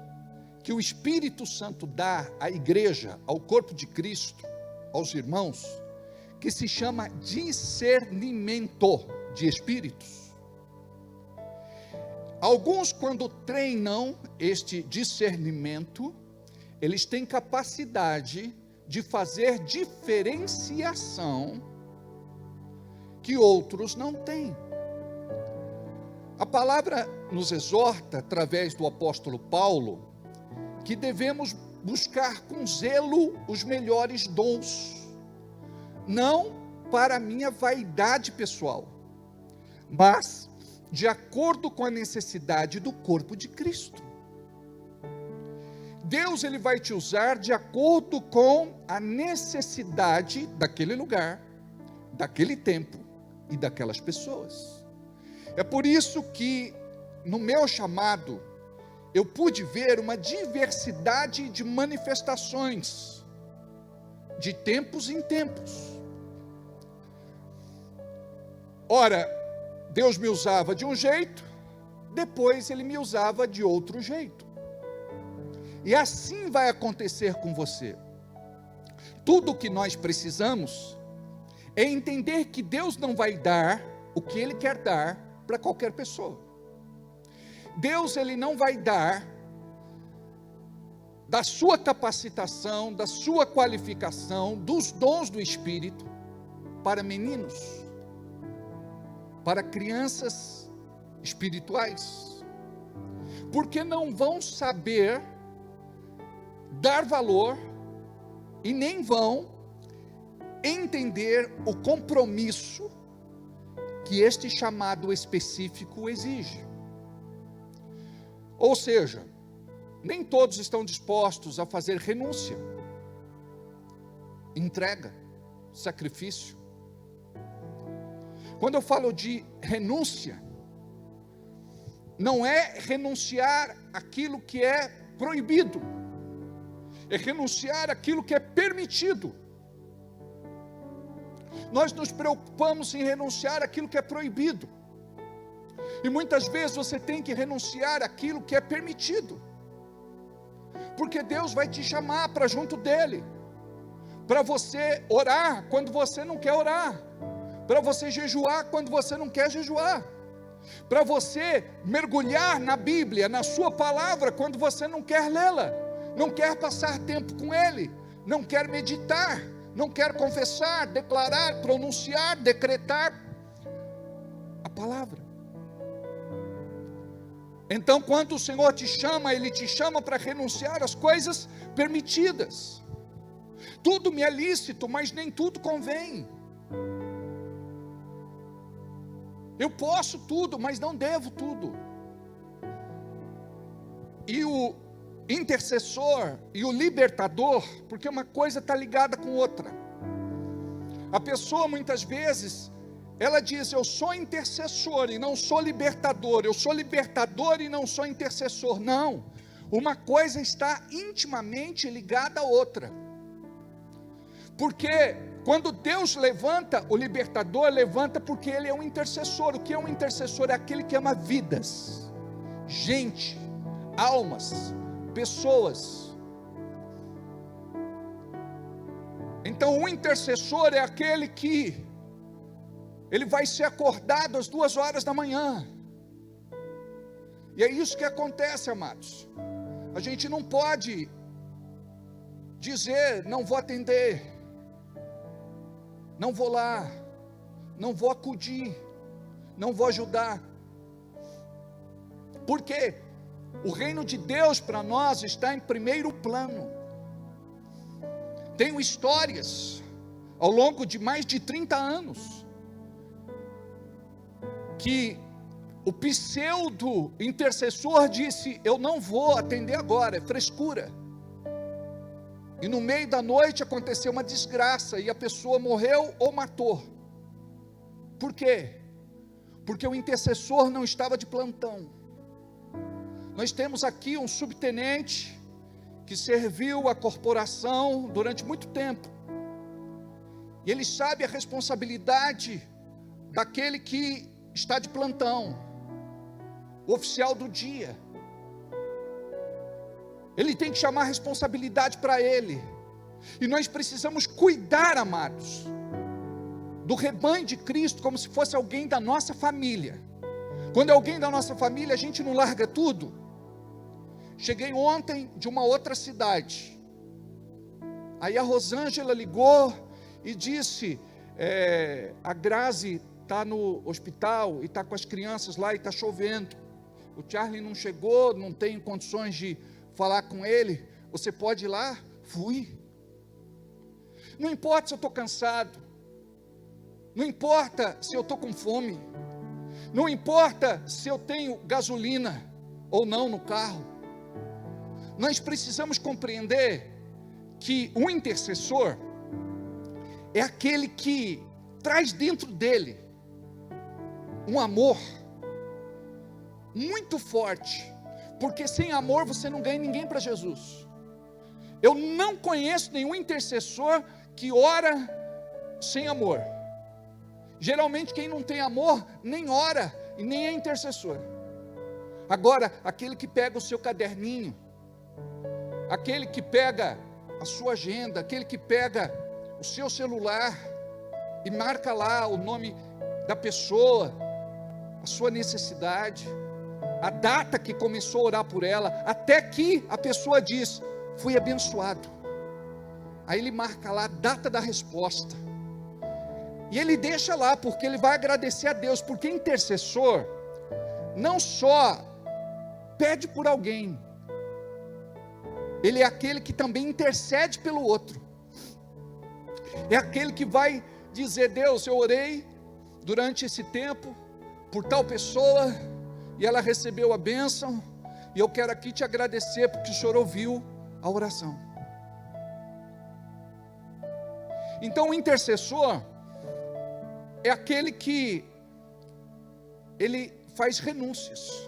que o Espírito Santo dá à igreja, ao corpo de Cristo, aos irmãos, que se chama discernimento de espíritos. Alguns, quando treinam este discernimento, eles têm capacidade de fazer diferenciação que outros não têm. A palavra nos exorta, através do apóstolo Paulo, que devemos buscar com zelo os melhores dons, não para a minha vaidade pessoal, mas de acordo com a necessidade do corpo de Cristo. Deus, ele vai te usar de acordo com a necessidade daquele lugar, daquele tempo e daquelas pessoas. É por isso que no meu chamado eu pude ver uma diversidade de manifestações, de tempos em tempos. Ora, Deus me usava de um jeito, depois ele me usava de outro jeito. E assim vai acontecer com você. Tudo o que nós precisamos é entender que Deus não vai dar o que Ele quer dar para qualquer pessoa. Deus, Ele não vai dar da sua capacitação, da sua qualificação, dos dons do Espírito para meninos, para crianças espirituais, porque não vão saber dar valor e nem vão entender o compromisso que este chamado específico exige. Ou seja, nem todos estão dispostos a fazer renúncia, entrega, sacrifício. Quando eu falo de renúncia, não é renunciar aquilo que é proibido, é renunciar aquilo que é permitido. Nós nos preocupamos em renunciar aquilo que é proibido, e muitas vezes você tem que renunciar aquilo que é permitido, porque Deus vai te chamar para junto dele, para você orar quando você não quer orar, para você jejuar quando você não quer jejuar, para você mergulhar na Bíblia, na sua palavra, quando você não quer lê-la, não quer passar tempo com ele, não quer meditar, não quer confessar, declarar, pronunciar, decretar a palavra. Então, quando o Senhor te chama, Ele te chama para renunciar às coisas permitidas. Tudo me é lícito, mas nem tudo convém. Eu posso tudo, mas não devo tudo. E o intercessor e o libertador, porque uma coisa está ligada com outra. A pessoa muitas vezes, ela diz: eu sou intercessor e não sou libertador, eu sou libertador e não sou intercessor. Não, uma coisa está intimamente ligada à outra, porque quando Deus levanta o libertador, levanta porque Ele é um intercessor. O que é um intercessor? É aquele que ama vidas, gente, almas, pessoas. Então o intercessor é aquele que ele vai ser acordado às 2h da manhã. E é isso que acontece, amados. A gente não pode dizer: não vou atender, não vou lá, não vou acudir, não vou ajudar. Por quê? O reino de Deus para nós está em primeiro plano. Tenho histórias ao longo de mais de 30 anos que o pseudo intercessor disse: eu não vou atender agora, é frescura. E no meio da noite aconteceu uma desgraça e a pessoa morreu ou matou. Por quê? Porque o intercessor não estava de plantão. Nós temos aqui um subtenente que serviu a corporação durante muito tempo, e ele sabe a responsabilidade daquele que está de plantão, o oficial do dia. Ele tem que chamar a responsabilidade para ele, e nós precisamos cuidar, amados, do rebanho de Cristo como se fosse alguém da nossa família. Quando é alguém da nossa família, a gente não larga tudo. Cheguei ontem de uma outra cidade, aí a Rosângela ligou e disse: a Grazi está no hospital e está com as crianças lá e está chovendo, o Charlie não chegou, não tenho condições de falar com ele, você pode ir lá? Fui. Não importa se eu estou cansado, não importa se eu estou com fome, não importa se eu tenho gasolina ou não no carro. Nós precisamos compreender que o intercessor é aquele que traz dentro dele um amor muito forte, porque sem amor você não ganha ninguém para Jesus. Eu não conheço nenhum intercessor que ora sem amor. Geralmente quem não tem amor nem ora e nem é intercessor. Agora, aquele que pega o seu caderninho, aquele que pega a sua agenda, aquele que pega o seu celular e marca lá o nome da pessoa, a sua necessidade, a data que começou a orar por ela, até que a pessoa diz: fui abençoado. Aí ele marca lá a data da resposta, e ele deixa lá, porque ele vai agradecer a Deus, porque intercessor não só pede por alguém, ele é aquele que também intercede pelo outro, é aquele que vai dizer: Deus, eu orei durante esse tempo por tal pessoa, e ela recebeu a bênção, e eu quero aqui te agradecer, porque o Senhor ouviu a oração. Então o intercessor é aquele que ele faz renúncias,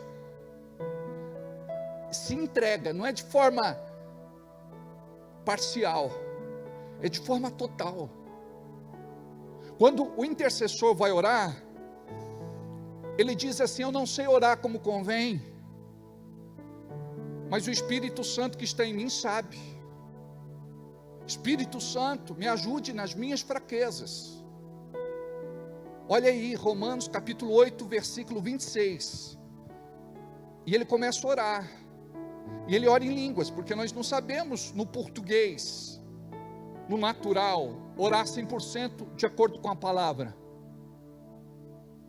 se entrega, não é de forma parcial, é de forma total. Quando o intercessor vai orar, ele diz assim: eu não sei orar como convém, mas o Espírito Santo que está em mim sabe. Espírito Santo, me ajude nas minhas fraquezas. Olha aí, Romanos capítulo 8, versículo 26. E ele começa a orar, e ele ora em línguas, porque nós não sabemos no português, no natural, orar 100% de acordo com a palavra.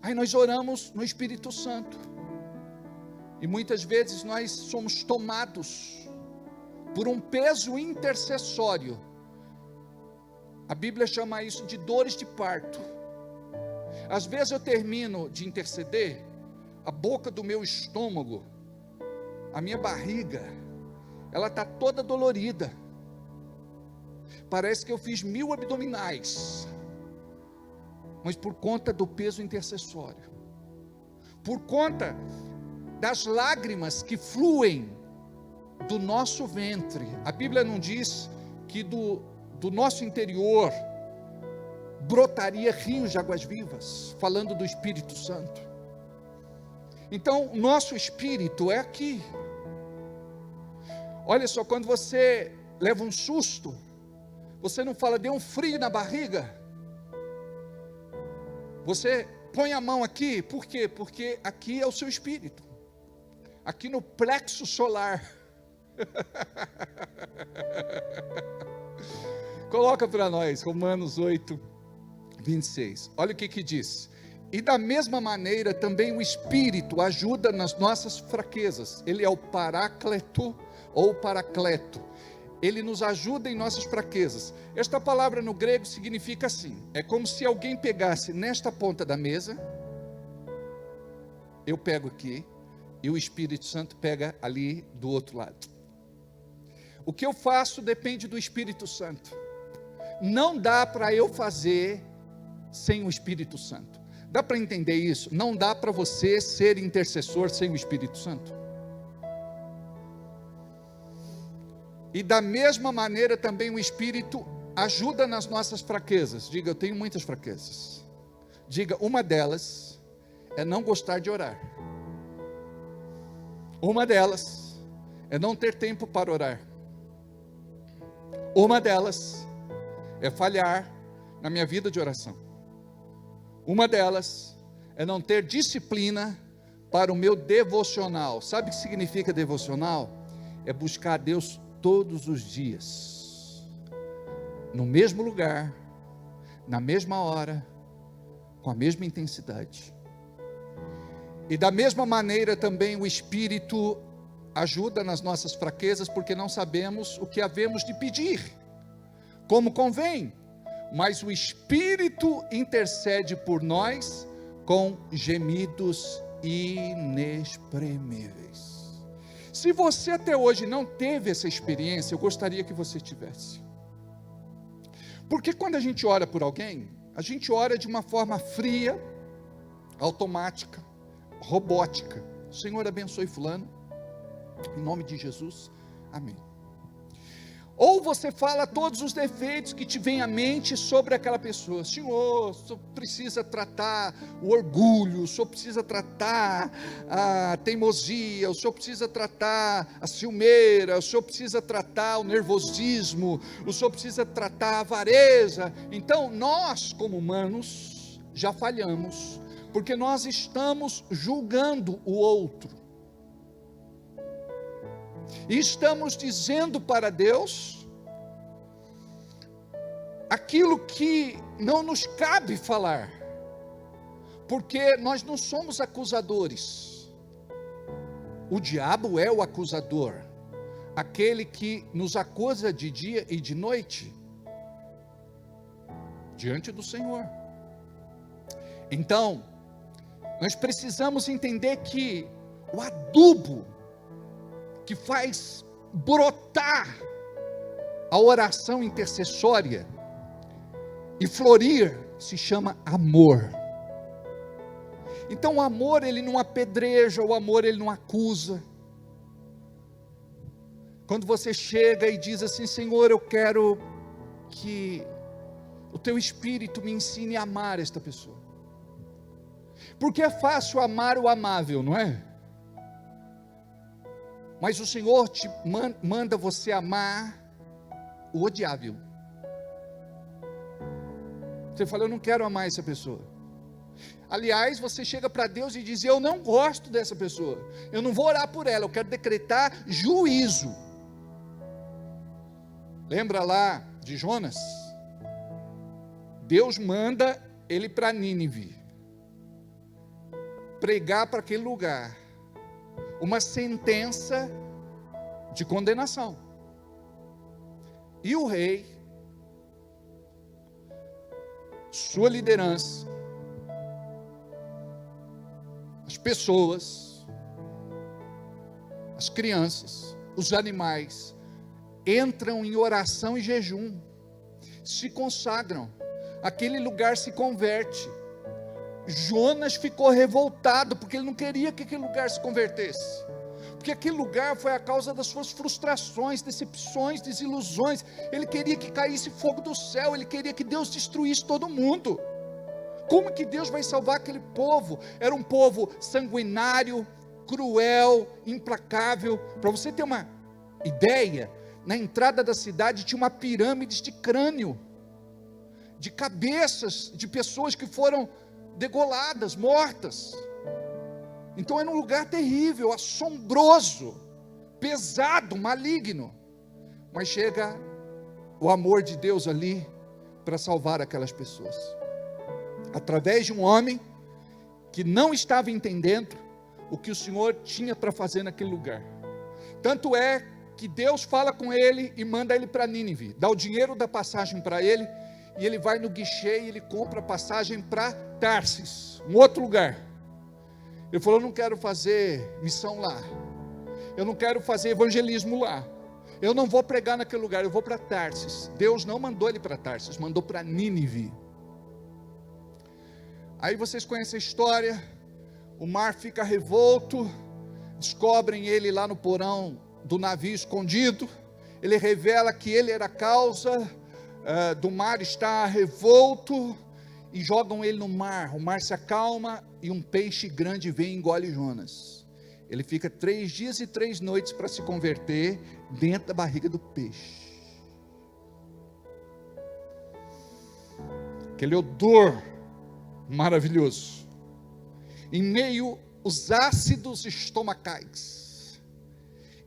Aí nós oramos no Espírito Santo, e muitas vezes nós somos tomados por um peso intercessório. A Bíblia chama isso de dores de parto. Às vezes eu termino de interceder, a boca do meu estômago, a minha barriga, ela está toda dolorida, parece que eu fiz 1000 abdominais, mas por conta do peso intercessório, por conta das lágrimas que fluem do nosso ventre. A Bíblia não diz que do nosso interior brotaria rios de águas vivas, falando do Espírito Santo. Então, nosso espírito é aqui. Olha só, quando você leva um susto, você não fala: deu um frio na barriga. Você põe a mão aqui, por quê? Porque aqui é o seu espírito, aqui no plexo solar. Coloca para nós, Romanos 8, 26. Olha o que diz: e da mesma maneira também o Espírito ajuda nas nossas fraquezas. Ele é o Paráclito ou Paracleto. Ele nos ajuda em nossas fraquezas. Esta palavra no grego significa assim: é como se alguém pegasse nesta ponta da mesa, eu pego aqui, e o Espírito Santo pega ali do outro lado. O que eu faço depende do Espírito Santo. Não dá para eu fazer sem o Espírito Santo. Dá para entender isso? Não dá para você ser intercessor sem o Espírito Santo. E da mesma maneira também o Espírito ajuda nas nossas fraquezas. Diga: eu tenho muitas fraquezas. Diga: uma delas é não gostar de orar. Uma delas é não ter tempo para orar. Uma delas é falhar na minha vida de oração. Uma delas é não ter disciplina para o meu devocional. Sabe o que significa devocional? É buscar a Deus todos os dias, no mesmo lugar, na mesma hora, com a mesma intensidade. E da mesma maneira também o Espírito ajuda nas nossas fraquezas, porque não sabemos o que havemos de pedir, como convém, mas o Espírito intercede por nós com gemidos inexprimíveis. Se você até hoje não teve essa experiência, eu gostaria que você tivesse. Porque quando a gente ora por alguém, a gente ora de uma forma fria, automática, robótica. O Senhor abençoe fulano, em nome de Jesus, amém. Ou você fala todos os defeitos que te vêm à mente sobre aquela pessoa. Senhor, o senhor precisa tratar o orgulho, o senhor precisa tratar a teimosia, o senhor precisa tratar a ciumeira, o senhor precisa tratar o nervosismo, o senhor precisa tratar a avareza. Então, nós, como humanos, já falhamos, porque nós estamos julgando o outro. E estamos dizendo para Deus aquilo que não nos cabe falar, porque nós não somos acusadores. O diabo é o acusador, aquele que nos acusa de dia e de noite, diante do Senhor. Então, nós precisamos entender que o adubo que faz brotar a oração intercessória e florir se chama amor. Então o amor, ele não apedreja, o amor, ele não acusa. Quando você chega e diz assim: Senhor, eu quero que o teu Espírito me ensine a amar esta pessoa, porque é fácil amar o amável, não é? Mas o Senhor te manda você amar o odiável. Você fala: eu não quero amar essa pessoa. Aliás, você chega para Deus e diz: eu não gosto dessa pessoa, eu não vou orar por ela, eu quero decretar juízo. Lembra lá de Jonas? Deus manda ele para Nínive, pregar para aquele lugar uma sentença de condenação. E o rei, sua liderança, as pessoas, as crianças, os animais, entram em oração e jejum, se consagram, aquele lugar se converte. Jonas ficou revoltado, porque ele não queria que aquele lugar se convertesse, porque aquele lugar foi a causa das suas frustrações, decepções, desilusões. Ele queria que caísse fogo do céu, ele queria que Deus destruísse todo mundo. Como que Deus vai salvar aquele povo? Era um povo sanguinário, cruel, implacável. Para você ter uma ideia, na entrada da cidade tinha uma pirâmide de crânio, de cabeças de pessoas que foram degoladas, mortas. Então era um lugar terrível, assombroso, pesado, maligno. Mas chega o amor de Deus ali para salvar aquelas pessoas, através de um homem que não estava entendendo o que o Senhor tinha para fazer naquele lugar. Tanto é que Deus fala com ele e manda ele para Nínive, dá o dinheiro da passagem para ele, e ele vai no guichê e ele compra a passagem para Tarsis, um outro lugar. Ele falou: eu não quero fazer missão lá, eu não quero fazer evangelismo lá, eu não vou pregar naquele lugar, eu vou para Tarsis. Deus não mandou ele para Tarsis, mandou para Nínive. Aí vocês conhecem a história, o mar fica revolto, descobrem ele lá no porão do navio escondido, ele revela que ele era a causa do mar estar revolto, e jogam ele no mar, o mar se acalma, e um peixe grande vem e engole Jonas. Ele fica 3 dias e 3 noites para se converter dentro da barriga do peixe. Aquele odor maravilhoso, em meio aos ácidos estomacais,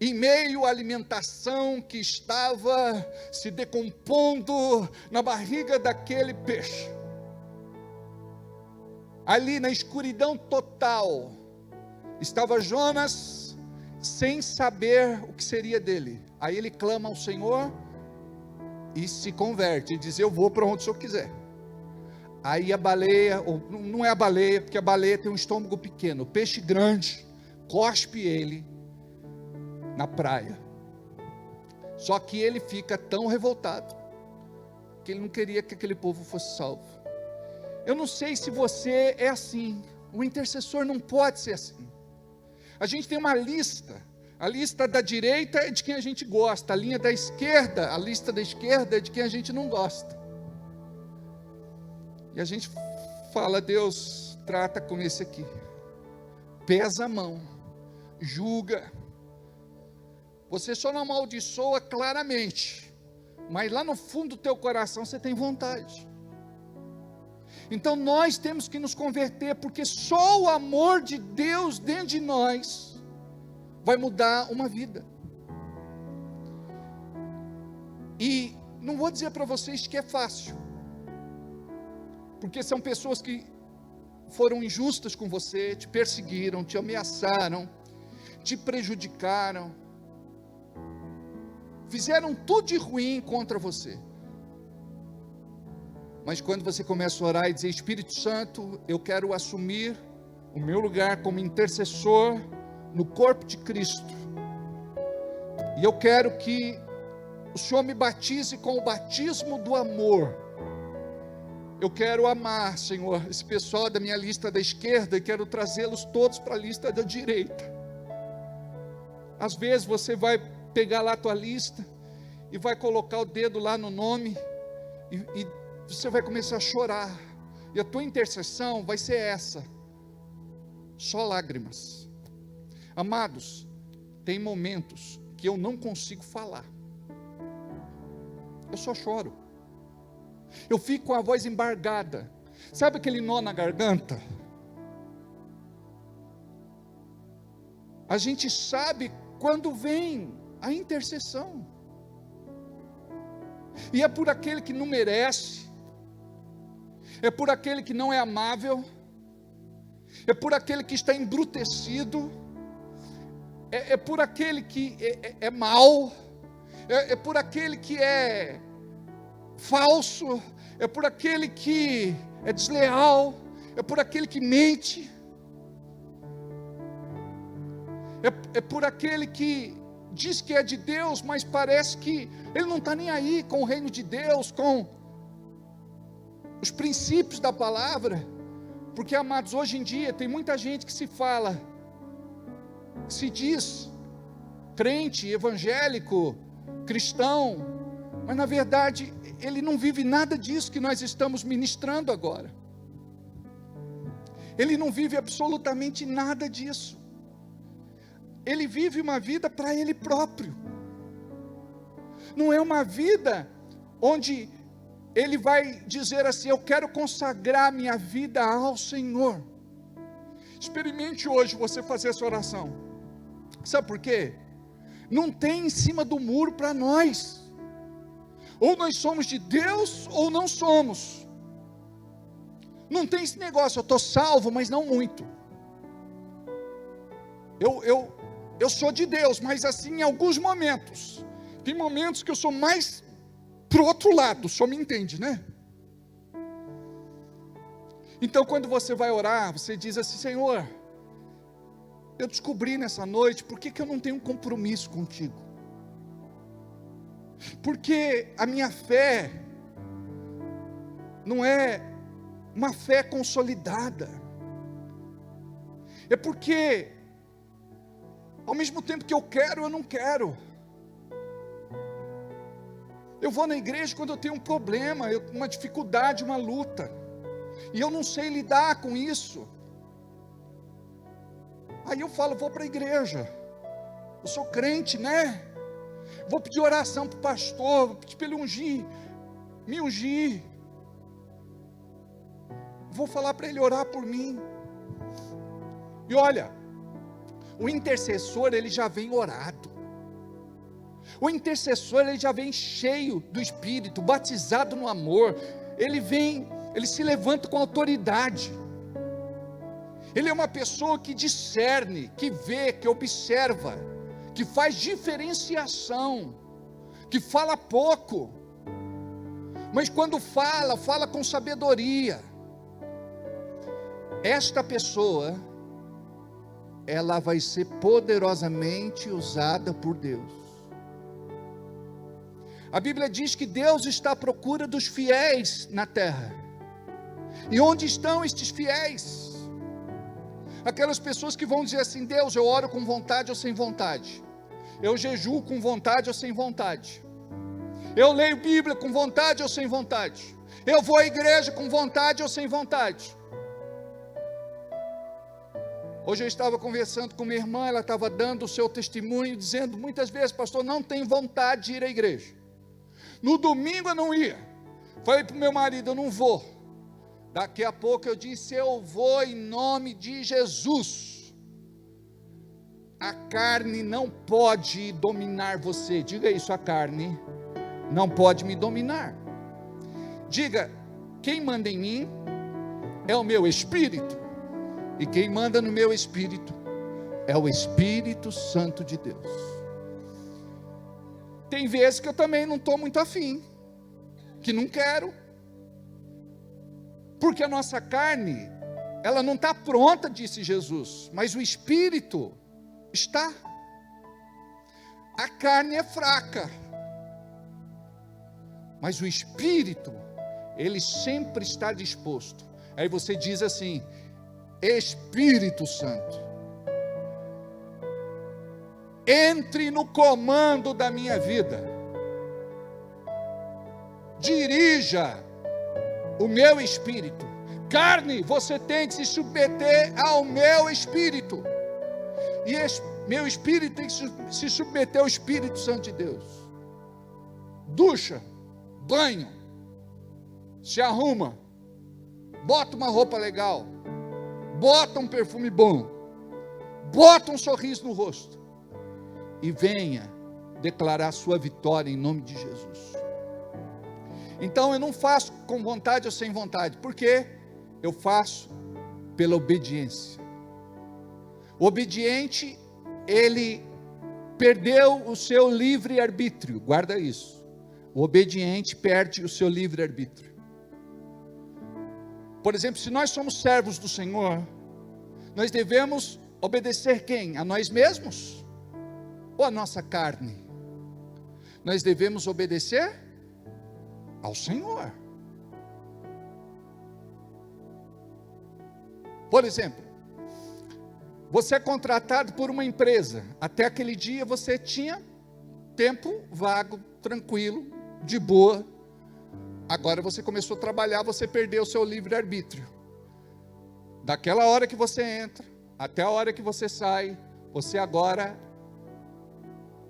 em meio à alimentação que estava se decompondo na barriga daquele peixe. Ali na escuridão total, estava Jonas, sem saber o que seria dele. Aí ele clama ao Senhor e se converte, e diz: eu vou para onde o Senhor quiser. Aí a baleia, ou não é a baleia, porque a baleia tem um estômago pequeno, o peixe grande cospe ele na praia. Só que ele fica tão revoltado que ele não queria que aquele povo fosse salvo. Eu não sei se você é assim. O intercessor não pode ser assim. A gente tem uma lista, A lista da direita é de quem a gente gosta, a linha da esquerda, a lista da esquerda é de quem a gente não gosta. E a gente fala: Deus, trata com esse aqui. Pesa a mão, julga. Você só não amaldiçoa claramente, mas lá no fundo do teu coração você tem vontade. Então nós temos que nos converter, porque só o amor de Deus dentro de nós vai mudar uma vida. E não vou dizer para vocês que é fácil, porque são pessoas que foram injustas com você, te perseguiram, te ameaçaram, te prejudicaram, fizeram tudo de ruim contra você. Mas quando você começa a orar e dizer: Espírito Santo, eu quero assumir o meu lugar como intercessor no corpo de Cristo, e eu quero que o Senhor me batize com o batismo do amor. Eu quero amar, Senhor, esse pessoal da minha lista da esquerda, e quero trazê-los todos para a lista da direita. Às vezes você vai pegar lá a tua lista e vai colocar o dedo lá no nome, e você vai começar a chorar, e a tua intercessão vai ser essa: só lágrimas. Amados, tem momentos que eu não consigo falar, eu só choro, eu fico com a voz embargada. Sabe aquele nó na garganta? A gente sabe quando vem a intercessão, e é por aquele que não merece, é por aquele que não é amável, é por aquele que está embrutecido, é por aquele que é mau, é por aquele que é falso, é por aquele que é desleal, é por aquele que mente, é por aquele que diz que é de Deus, mas parece que ele não está nem aí com o reino de Deus, com os princípios da palavra. Porque, amados, hoje em dia tem muita gente que se fala, que se diz crente, evangélico, cristão, mas na verdade ele não vive nada disso que nós estamos ministrando agora. Ele não vive absolutamente nada disso. Ele vive uma vida para ele próprio. Não é uma vida onde ele vai dizer assim: eu quero consagrar minha vida ao Senhor. Experimente hoje você fazer essa oração. Sabe por quê? Não tem em cima do muro para nós. Ou nós somos de Deus ou não somos. Não tem esse negócio: eu estou salvo, mas não muito. Eu sou de Deus, mas assim em alguns momentos. Tem momentos que eu sou mais para o outro lado, o senhor me entende, né? Então quando você vai orar, você diz assim: Senhor, eu descobri nessa noite, por que eu não tenho um compromisso contigo? Porque a minha fé não é uma fé consolidada. É porque ao mesmo tempo que eu quero, eu não quero. Eu vou na igreja quando eu tenho um problema, uma dificuldade, uma luta, e eu não sei lidar com isso. Aí eu falo: vou para a igreja, eu sou crente, né? Vou pedir oração para o pastor, vou pedir para ele me ungir. Vou falar para ele orar por mim. E olha, o intercessor, ele já vem orado. O intercessor, ele já vem cheio do Espírito, batizado no amor. Ele se levanta com autoridade. Ele é uma pessoa que discerne, que vê, que observa, que faz diferenciação, que fala pouco, mas quando fala com sabedoria. Esta pessoa, ela vai ser poderosamente usada por Deus. A Bíblia diz que Deus está à procura dos fiéis na terra. E onde estão estes fiéis? Aquelas pessoas que vão dizer assim: Deus, eu oro com vontade ou sem vontade. Eu jejuo com vontade ou sem vontade. Eu leio Bíblia com vontade ou sem vontade. Eu vou à igreja com vontade ou sem vontade. Hoje eu estava conversando com minha irmã, ela estava dando o seu testemunho, dizendo muitas vezes: pastor, não tenho vontade de ir à igreja. No domingo eu não ia. Falei para o meu marido: eu não vou. Daqui a pouco eu disse: eu vou em nome de Jesus. A carne não pode dominar você. Diga isso: a carne não pode me dominar. Diga: quem manda em mim é o meu espírito. E quem manda no meu espírito é o Espírito Santo de Deus. Tem vezes que eu também não estou muito afim, que não quero, porque a nossa carne, ela não está pronta, disse Jesus, mas o Espírito está. A carne é fraca, mas o Espírito, ele sempre está disposto. Aí você diz assim: Espírito Santo, entre no comando da minha vida, dirija o meu espírito. Carne, você tem que se submeter ao meu espírito, e meu espírito tem que se submeter ao Espírito Santo de Deus. Ducha, banho, se arruma, bota uma roupa legal, bota um perfume bom, bota um sorriso no rosto e venha declarar sua vitória em nome de Jesus. Então eu não faço com vontade ou sem vontade, porque eu faço pela obediência. O obediente, ele perdeu o seu livre-arbítrio, guarda isso. O obediente perde o seu livre-arbítrio. Por exemplo, se nós somos servos do Senhor, nós devemos obedecer quem? A nós mesmos? Ou a nossa carne? Nós devemos obedecer ao Senhor. Por exemplo, você é contratado por uma empresa. Até aquele dia você tinha tempo vago, tranquilo, de boa. Agora você começou a trabalhar, você perdeu o seu livre-arbítrio. Daquela hora que você entra, até a hora que você sai, você agora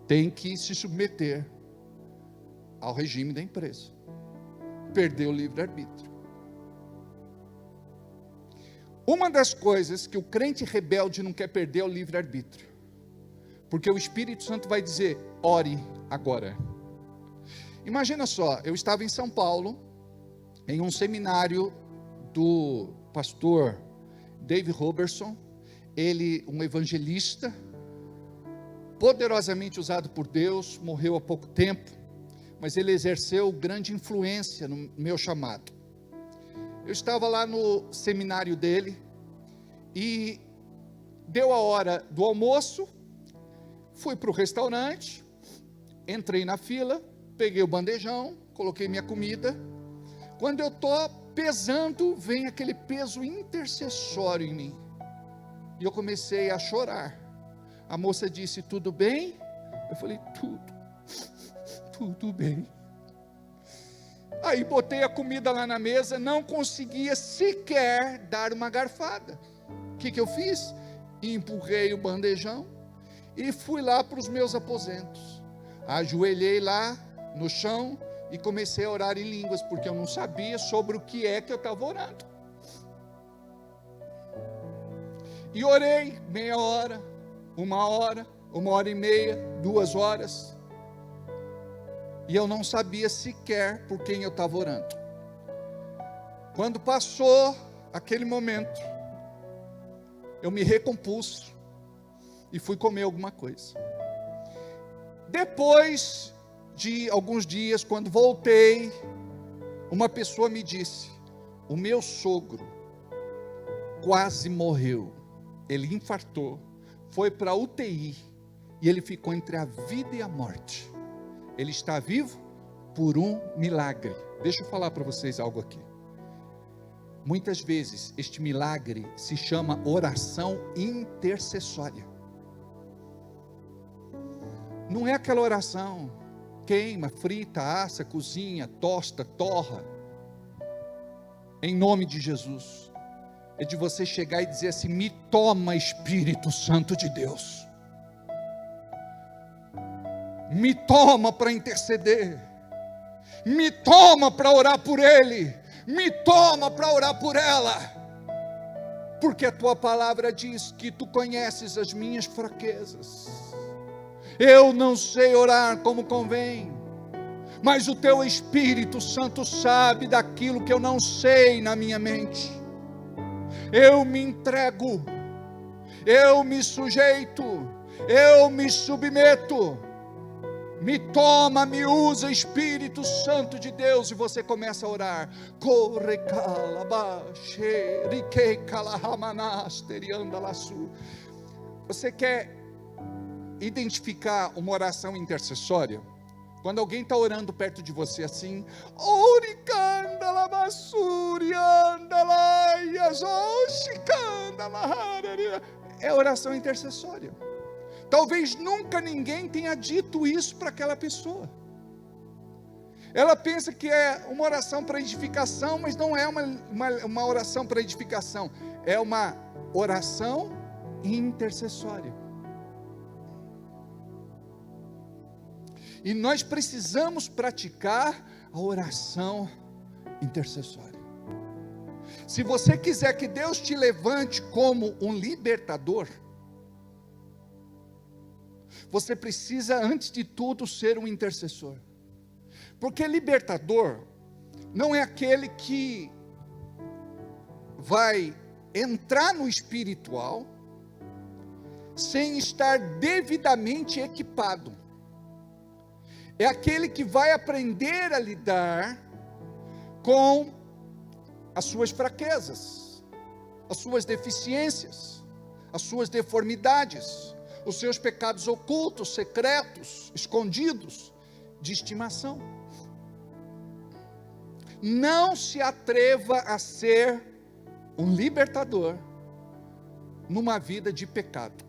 tem que se submeter ao regime da empresa. Perdeu o livre-arbítrio. Uma das coisas que o crente rebelde não quer perder é o livre-arbítrio. Porque o Espírito Santo vai dizer: ore agora. Imagina só, eu estava em São Paulo, em um seminário do pastor Dave Robertson, ele, um evangelista, poderosamente usado por Deus, morreu há pouco tempo, mas ele exerceu grande influência no meu chamado. Eu estava lá no seminário dele, e deu a hora do almoço, fui para o restaurante, entrei na fila, peguei o bandejão, coloquei minha comida. Quando eu estou pesando, vem aquele peso intercessório em mim, e eu comecei a chorar. A moça disse: tudo bem? Eu falei: tudo bem. Aí botei a comida lá na mesa, não conseguia sequer dar uma garfada. O que eu fiz? Empurrei o bandejão e fui lá para os meus aposentos. Ajoelhei lá no chão e comecei a orar em línguas, porque eu não sabia sobre o que é que eu estava orando. E orei meia hora, 1 hora e meia, 2 horas. E eu não sabia sequer por quem eu estava orando. Quando passou aquele momento, eu me recompus e fui comer alguma coisa. Depois de alguns dias, quando voltei, uma pessoa me disse: o meu sogro quase morreu, ele infartou, foi para a UTI, e ele ficou entre a vida e a morte. Ele está vivo por um milagre. Deixa eu falar para vocês algo aqui. Muitas vezes este milagre se chama oração intercessória. não é aquela oração, queima, frita, assa, cozinha, tosta, torra, em nome de Jesus. É de você chegar e dizer assim: me toma, Espírito Santo de Deus, me toma para interceder, me toma para orar por ele, me toma para orar por ela, porque a tua palavra diz que tu conheces as minhas fraquezas. Eu não sei orar como convém, mas o teu Espírito Santo sabe daquilo que eu não sei na minha mente. Eu me entrego, eu me sujeito, eu me submeto. Me toma, me usa, Espírito Santo de Deus. E você começa a orar. Você quer identificar uma oração intercessória? Quando alguém está orando perto de você assim, é oração intercessória. Talvez nunca ninguém tenha dito isso para aquela pessoa. Ela pensa que é uma oração para edificação, mas não é uma oração para edificação, é uma oração intercessória. E nós precisamos praticar a oração intercessória. Se você quiser que Deus te levante como um libertador, você precisa, antes de tudo, ser um intercessor. Porque libertador não é aquele que vai entrar no espiritual sem estar devidamente equipado. É aquele que vai aprender a lidar com as suas fraquezas, as suas deficiências, as suas deformidades, os seus pecados ocultos, secretos, escondidos, de estimação. Não se atreva a ser um libertador numa vida de pecado.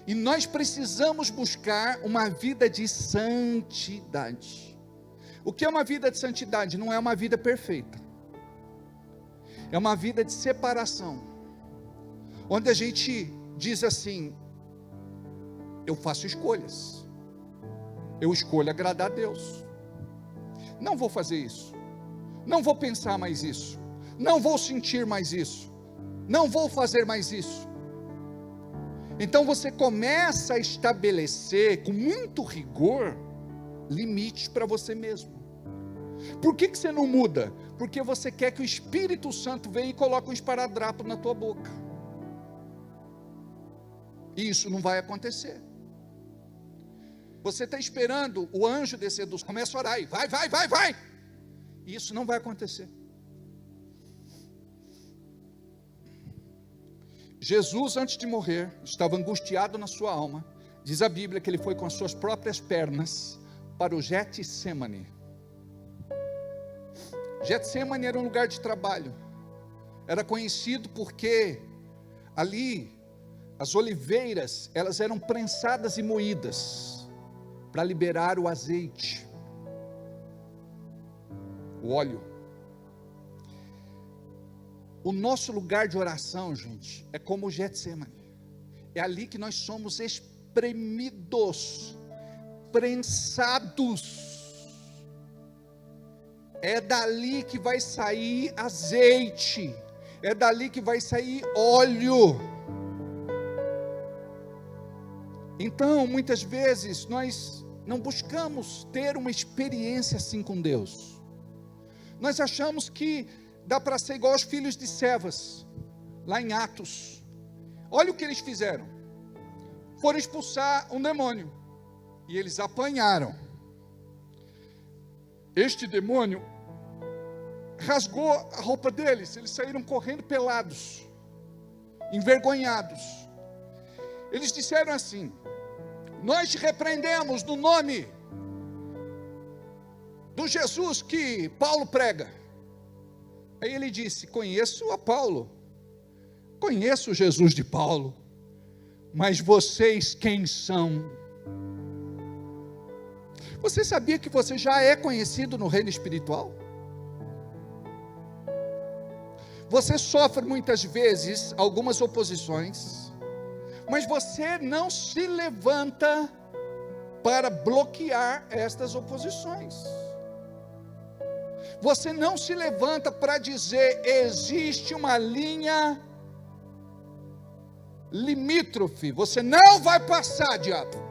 E nós precisamos buscar uma vida de santidade. O que é uma vida de santidade? Não é uma vida perfeita. É uma vida de separação, onde a gente diz assim: eu faço escolhas, eu escolho agradar a Deus, não vou fazer isso, não vou pensar mais isso, não vou sentir mais isso, não vou fazer mais isso. Então você começa a estabelecer com muito rigor limites para você mesmo. Por que você não muda? Porque você quer que o Espírito Santo venha e coloque um esparadrapo na tua boca. E isso não vai acontecer. Você está esperando o anjo descer do céu, começa a orar e vai. E isso não vai acontecer. Jesus, antes de morrer, estava angustiado na sua alma. Diz a Bíblia que ele foi com as suas próprias pernas para o Getsemane. Getsemane era um lugar de trabalho. Era conhecido porque ali as oliveiras, elas eram prensadas e moídas para liberar o azeite, o óleo. O nosso lugar de oração, gente, é como o Getsemane. É ali que nós somos espremidos, prensados. É dali que vai sair azeite, é dali que vai sair óleo. Então, muitas vezes, nós não buscamos ter uma experiência assim com Deus. Nós achamos que dá para ser igual aos filhos de Cefas, lá em Atos. Olha o que eles fizeram. Foram expulsar um demônio, e eles apanharam. Este demônio rasgou a roupa deles, eles saíram correndo pelados, envergonhados. Eles disseram assim: nós te repreendemos no nome do Jesus que Paulo prega. Aí ele disse: conheço a Paulo, conheço o Jesus de Paulo, Mas vocês quem são? Você sabia que você já é conhecido no reino espiritual? Você sofre muitas vezes algumas oposições, mas você não se levanta para bloquear estas oposições. Você não se levanta para dizer: existe uma linha limítrofe, você não vai passar, diabo.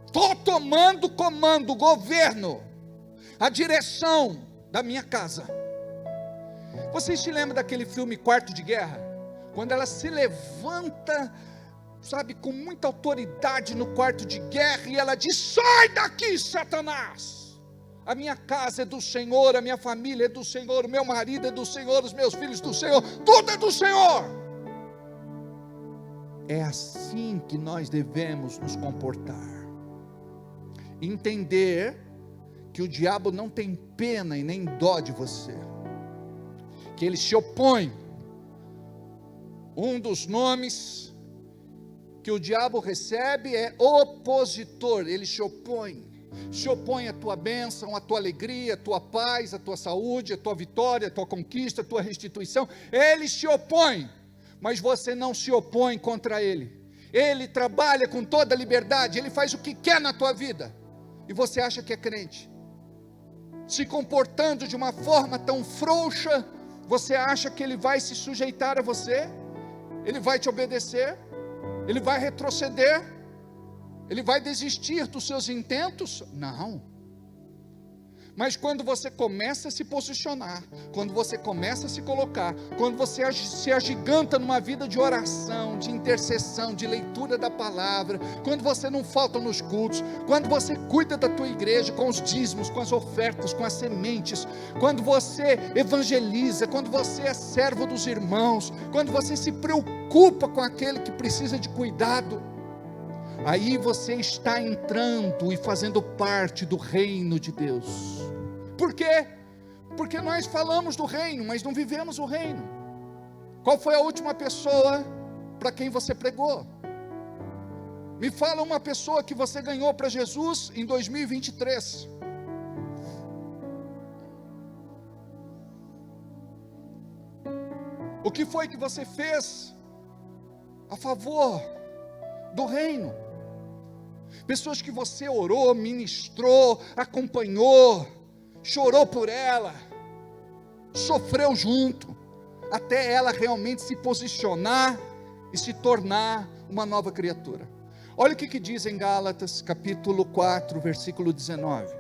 Estou tomando o comando, o governo, a direção da minha casa. Vocês se lembram daquele filme Quarto de Guerra? Quando ela se levanta, sabe, com muita autoridade no quarto de guerra, e ela diz: sai daqui, Satanás, a minha casa é do Senhor, a minha família é do Senhor, o meu marido é do Senhor, os meus filhos do Senhor, tudo é do Senhor. É assim que nós devemos nos comportar, entender que o diabo não tem pena e nem dó de você, que ele se opõe. Um dos nomes que o diabo recebe é opositor. Ele se opõe à tua bênção, à tua alegria, à tua paz, à tua saúde, à tua vitória, à tua conquista, à tua restituição. Ele se opõe, mas você não se opõe contra ele. Ele trabalha com toda a liberdade, ele faz o que quer na tua vida, e você acha que é crente, se comportando de uma forma tão frouxa. Você acha que ele vai se sujeitar a você? Ele vai te obedecer? Ele vai retroceder? Ele vai desistir dos seus intentos? Não. Mas quando você começa a se posicionar, quando você começa a se colocar, quando você se agiganta numa vida de oração, de intercessão, de leitura da palavra, quando você não falta nos cultos, quando você cuida da tua igreja com os dízimos, com as ofertas, com as sementes, quando você evangeliza, quando você é servo dos irmãos, quando você se preocupa com aquele que precisa de cuidado, aí você está entrando e fazendo parte do reino de Deus. Por quê? Porque nós falamos do reino, mas não vivemos o reino. Qual foi a última pessoa para quem você pregou? Me fala uma pessoa que você ganhou para Jesus em 2023. O que foi que você fez a favor do reino? Pessoas que você orou, ministrou, acompanhou, chorou por ela, sofreu junto, até ela realmente se posicionar e se tornar uma nova criatura. Olha o que diz em Gálatas capítulo 4, versículo 19.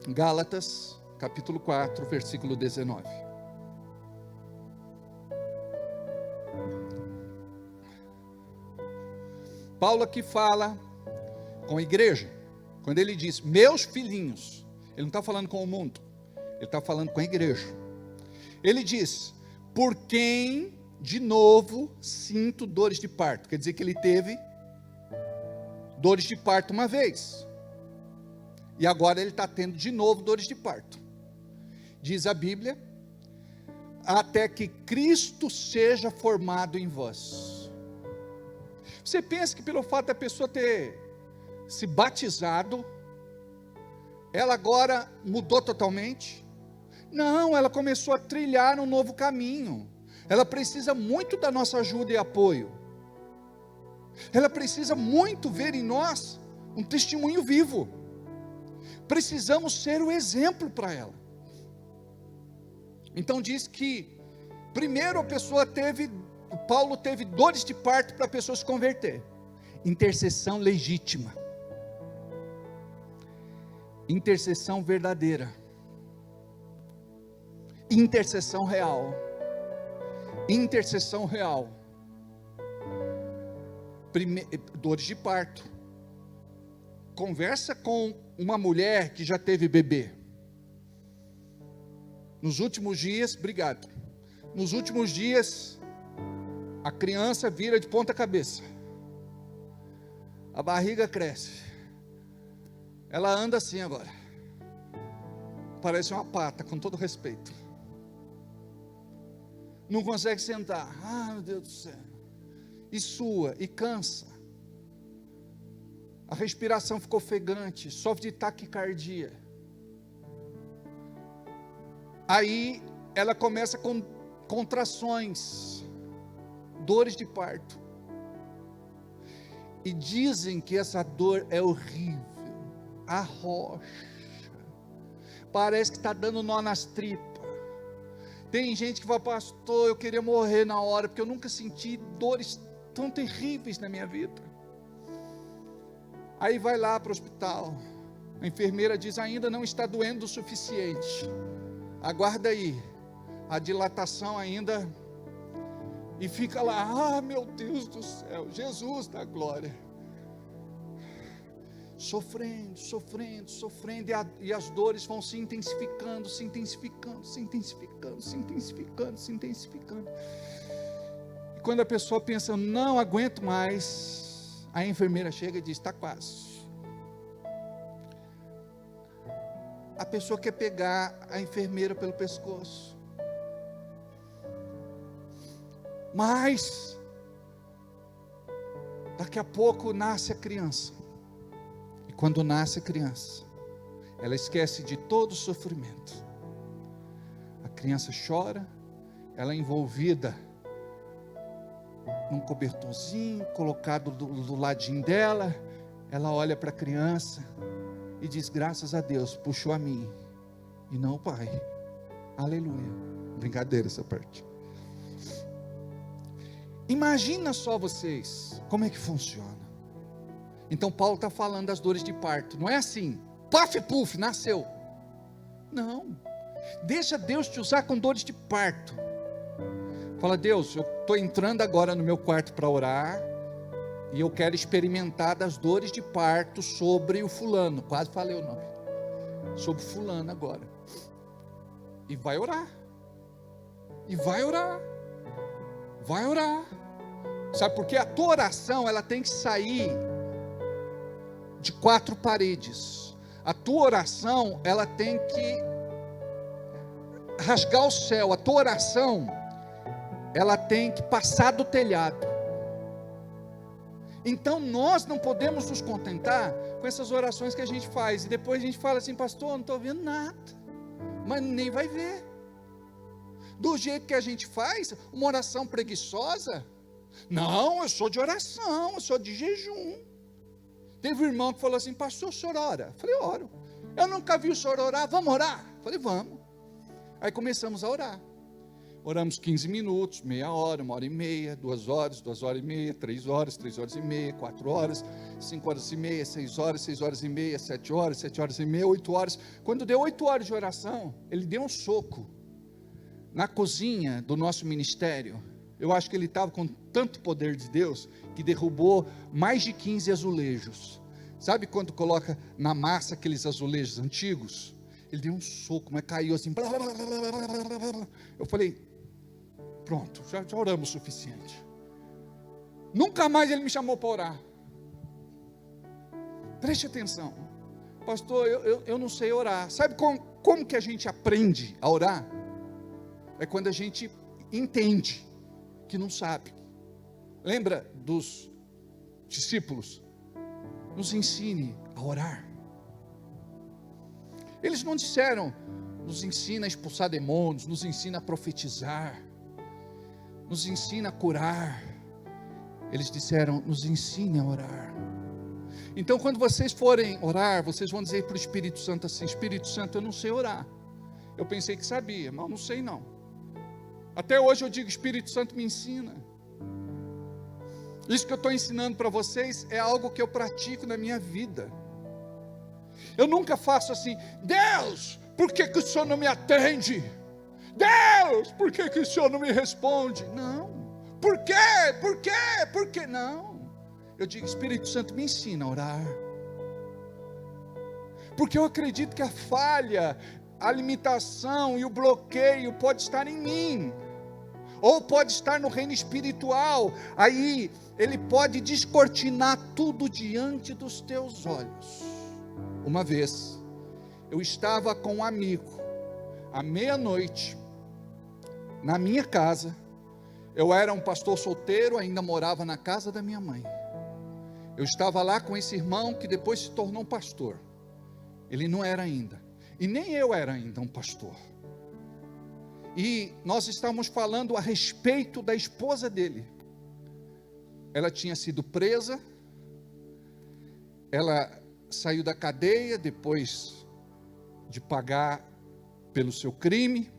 Gálatas capítulo 4, versículo 19. Paulo aqui fala com a igreja, quando ele diz, meus filhinhos, ele não está falando com o mundo, ele está falando com a igreja. Ele diz, por quem de novo sinto dores de parto. Quer dizer que ele teve dores de parto uma vez, e agora ele está tendo de novo dores de parto. Diz a Bíblia, até que Cristo seja formado em vós. Você pensa que pelo fato da pessoa ter se batizado, ela agora mudou totalmente? Não, ela começou a trilhar um novo caminho. Ela precisa muito da nossa ajuda e apoio. Ela precisa muito ver em nós um testemunho vivo. Precisamos ser o exemplo para ela. Então diz que primeiro a pessoa Paulo teve dores de parto para a pessoa se converter. Intercessão legítima, intercessão verdadeira, intercessão real, dores de parto. Conversa com uma mulher que já teve bebê. Nos últimos dias, a criança vira de ponta cabeça, a barriga cresce, ela anda assim agora, parece uma pata, com todo respeito, não consegue sentar, meu Deus do céu, e sua, e cansa. A respiração ficou ofegante, sofre de taquicardia. Aí ela começa com contrações, dores de parto. E dizem que essa dor é horrível, arrocha, parece que está dando nó nas tripas. Tem gente que fala, pastor, eu queria morrer na hora, porque eu nunca senti dores tão terríveis na minha vida. Aí vai lá para o hospital, a enfermeira diz, ainda não está doendo o suficiente, aguarda aí, a dilatação ainda, e fica lá, meu Deus do céu, Jesus da glória, sofrendo, e as dores vão se intensificando, e quando a pessoa pensa, não aguento mais, a enfermeira chega e diz, está quase. A pessoa quer pegar a enfermeira pelo pescoço, mas daqui a pouco nasce a criança, e quando nasce a criança, ela esquece de todo o sofrimento. A criança chora, ela é envolvida num cobertorzinho, colocado do ladinho dela, ela olha para a criança e diz, graças a Deus, puxou a mim, e não o pai, aleluia, brincadeira essa parte. Imagina só vocês, como é que funciona. Então Paulo está falando das dores de parto, não é assim, paf, puf, nasceu, não, deixa Deus te usar com dores de parto. Fala, Deus, eu estou entrando agora no meu quarto para orar, e eu quero experimentar das dores de parto sobre o fulano, quase falei o nome, sobre fulano agora, e vai orar, sabe por quê? A tua oração, ela tem que sair de 4 paredes, a tua oração, ela tem que rasgar o céu, a tua oração, ela tem que passar do telhado. Então nós não podemos nos contentar com essas orações que a gente faz, e depois a gente fala assim, pastor, eu não estou vendo nada, mas nem vai ver, do jeito que a gente faz, uma oração preguiçosa, não, eu sou de oração, eu sou de jejum. Teve um irmão que falou assim, pastor, o senhor ora? Eu falei, oro. Eu nunca vi o senhor orar, vamos orar? Eu falei, vamos. Aí começamos a orar. Oramos 15 minutos, meia hora, 1h30, 2 horas, 2h30, 3 horas, 3 horas e meia, 4 horas, 5 horas e meia, 6 horas, 6 horas e meia, 7 horas, 7 horas e meia, 8 horas. Quando deu 8 horas de oração, ele deu um soco na cozinha do nosso ministério. Eu acho que ele estava com tanto poder de Deus, que derrubou mais de 15 azulejos. Sabe quando coloca na massa aqueles azulejos antigos? Ele deu um soco, mas caiu assim. Eu falei, pronto, já oramos o suficiente. Nunca mais ele me chamou para orar. Preste atenção, pastor, eu não sei orar. Sabe como que a gente aprende a orar? É quando a gente entende que não sabe. Lembra dos discípulos? Nos ensine a orar. Eles não disseram, nos ensina a expulsar demônios, nos ensina a profetizar, nos ensina a curar. Eles disseram, nos ensine a orar. Então quando vocês forem orar, vocês vão dizer para o Espírito Santo assim, Espírito Santo, eu não sei orar. Eu pensei que sabia, mas não sei não. Até hoje eu digo, Espírito Santo me ensina. Isso que eu estou ensinando para vocês é algo que eu pratico na minha vida. Eu nunca faço assim, Deus, por que o Senhor não me atende? Deus, por que o Senhor não me responde? Não. Por quê? Por quê? Por quê? Não. Eu digo, Espírito Santo, me ensina a orar. Porque eu acredito que a falha, a limitação e o bloqueio pode estar em mim, ou pode estar no reino espiritual. Aí ele pode descortinar tudo diante dos teus olhos. Uma vez eu estava com um amigo à meia-noite na minha casa. Eu era um pastor solteiro, ainda morava na casa da minha mãe. Eu estava lá com esse irmão que depois se tornou um pastor. Ele não era ainda, e nem eu era ainda um pastor. E nós estávamos falando a respeito da esposa dele. Ela tinha sido presa, ela saiu da cadeia depois de pagar pelo seu crime,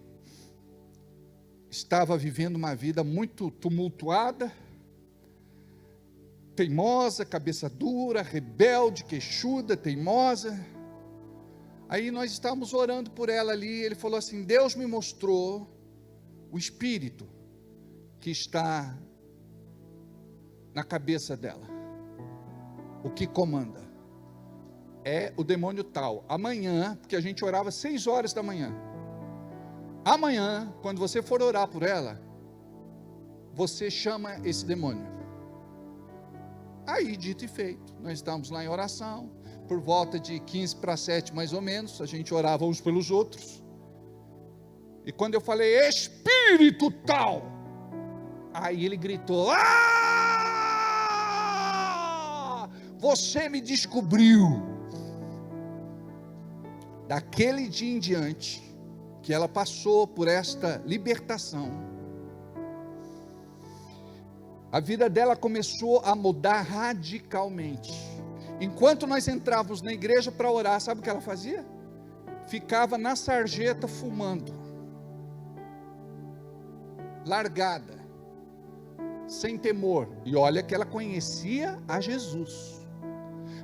estava vivendo uma vida muito tumultuada, teimosa, cabeça dura, rebelde, queixuda, teimosa. Aí nós estávamos orando por ela ali, ele falou assim: Deus me mostrou o espírito que está na cabeça dela, o que comanda é o demônio tal. Amanhã, porque a gente orava 6 horas da manhã, amanhã, quando você for orar por ela, você chama esse demônio. Aí, dito e feito, nós estávamos lá em oração, por volta de 15 para 7 mais ou menos, a gente orava uns pelos outros, e quando eu falei, espírito tal, aí ele gritou, você me descobriu. Daquele dia em diante, que ela passou por esta libertação, a vida dela começou a mudar radicalmente. Enquanto nós entrávamos na igreja para orar, sabe o que ela fazia? Ficava na sarjeta fumando, largada, sem temor. E olha que ela conhecia a Jesus,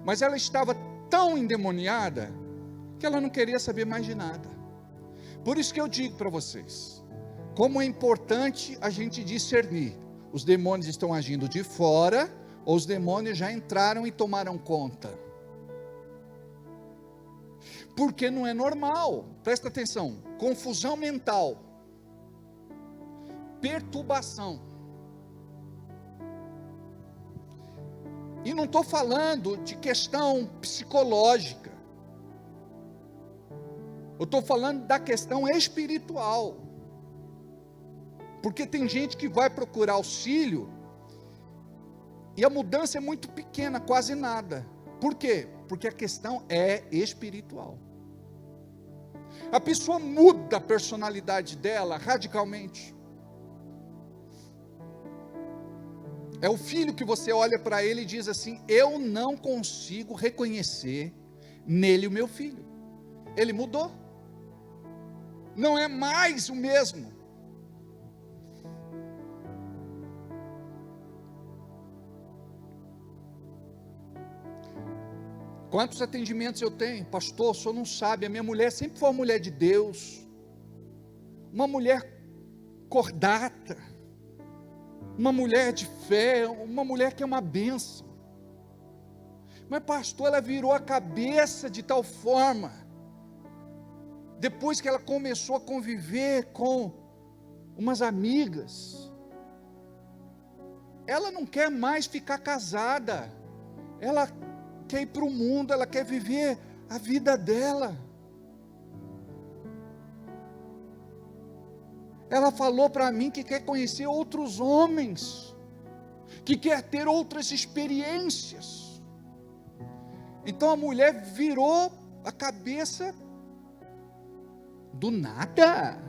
mas ela estava tão endemoniada que ela não queria saber mais de nada. Por isso que eu digo para vocês, como é importante a gente discernir, os demônios estão agindo de fora, ou os demônios já entraram e tomaram conta. Porque não é normal, presta atenção, confusão mental, perturbação. E não estou falando de questão psicológica, eu estou falando da questão espiritual. Porque tem gente que vai procurar auxílio e a mudança é muito pequena, quase nada. Por quê? Porque a questão é espiritual. A pessoa muda a personalidade dela radicalmente. É o filho que você olha para ele e diz assim: eu não consigo reconhecer nele o meu filho. Ele mudou. Não é mais o mesmo. Quantos atendimentos eu tenho? Pastor, o senhor não sabe, a minha mulher sempre foi uma mulher de Deus, uma mulher cordata, uma mulher de fé, uma mulher que é uma bênção. Mas pastor, ela virou a cabeça de tal forma, depois que ela começou a conviver com umas amigas, ela não quer mais ficar casada, ela quer ir para o mundo, ela quer viver a vida dela. Ela falou para mim que quer conhecer outros homens, que quer ter outras experiências. Então a mulher virou a cabeça do nada.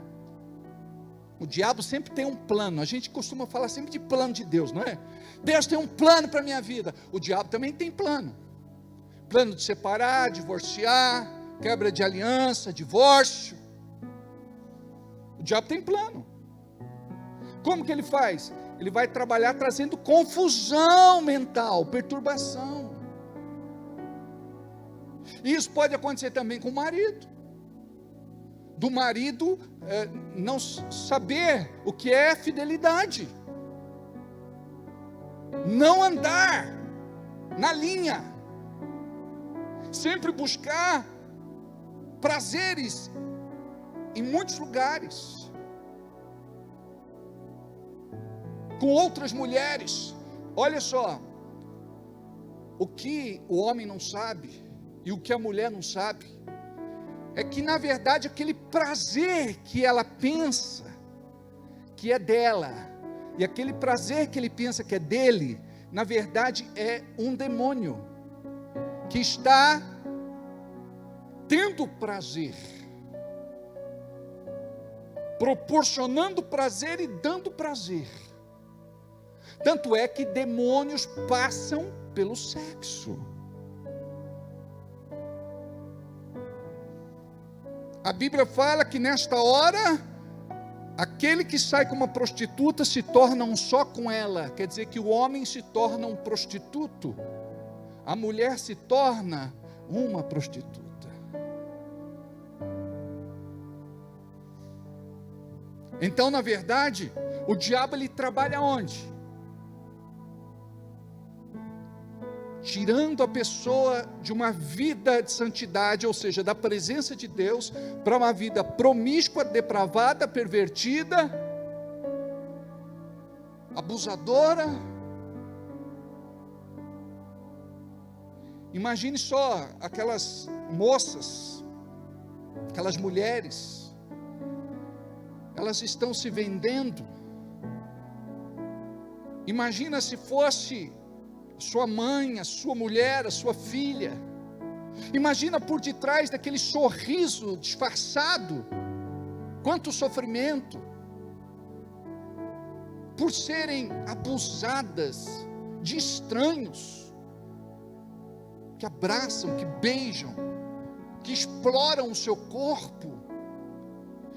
O diabo sempre tem um plano. A gente costuma falar sempre de plano de Deus, não é? Deus tem um plano para a minha vida. O diabo também tem plano. Plano de separar, divorciar, quebra de aliança, divórcio. O diabo tem plano. Como que ele faz? Ele vai trabalhar trazendo confusão mental, perturbação. E isso pode acontecer também com o marido. Do marido não saber o que é fidelidade. Não andar na linha. Sempre buscar prazeres em muitos lugares, com outras mulheres. Olha só, o que o homem não sabe e o que a mulher não sabe é que na verdade aquele prazer que ela pensa que é dela E aquele prazer que ele pensa que é dele, na verdade é um demônio que está tendo prazer, proporcionando prazer e dando prazer. Tanto é que demônios passam pelo sexo. A Bíblia fala que nesta hora, aquele que sai com uma prostituta se torna um só com ela. Quer dizer que o homem se torna um prostituto, a mulher se torna uma prostituta. Então, na verdade, o diabo ele trabalha onde? Tirando a pessoa de uma vida de santidade, ou seja, da presença de Deus, para uma vida promíscua, depravada, pervertida, abusadora. Imagine só aquelas moças, aquelas mulheres, elas estão se vendendo. Imagina se fosse sua mãe, a sua mulher, a sua filha. Imagina por detrás daquele sorriso disfarçado, quanto sofrimento, por serem abusadas de estranhos, que abraçam, que beijam, que exploram o seu corpo,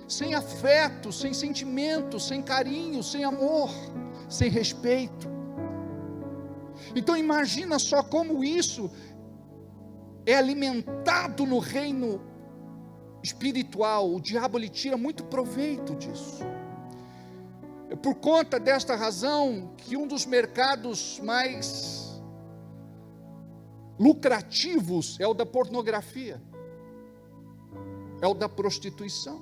sem afeto, sem sentimento, sem carinho, sem amor, sem respeito. Então imagina só como isso é alimentado no reino espiritual. O diabo lhe tira muito proveito disso. É por conta desta razão que um dos mercados mais lucrativos é o da pornografia, é o da prostituição.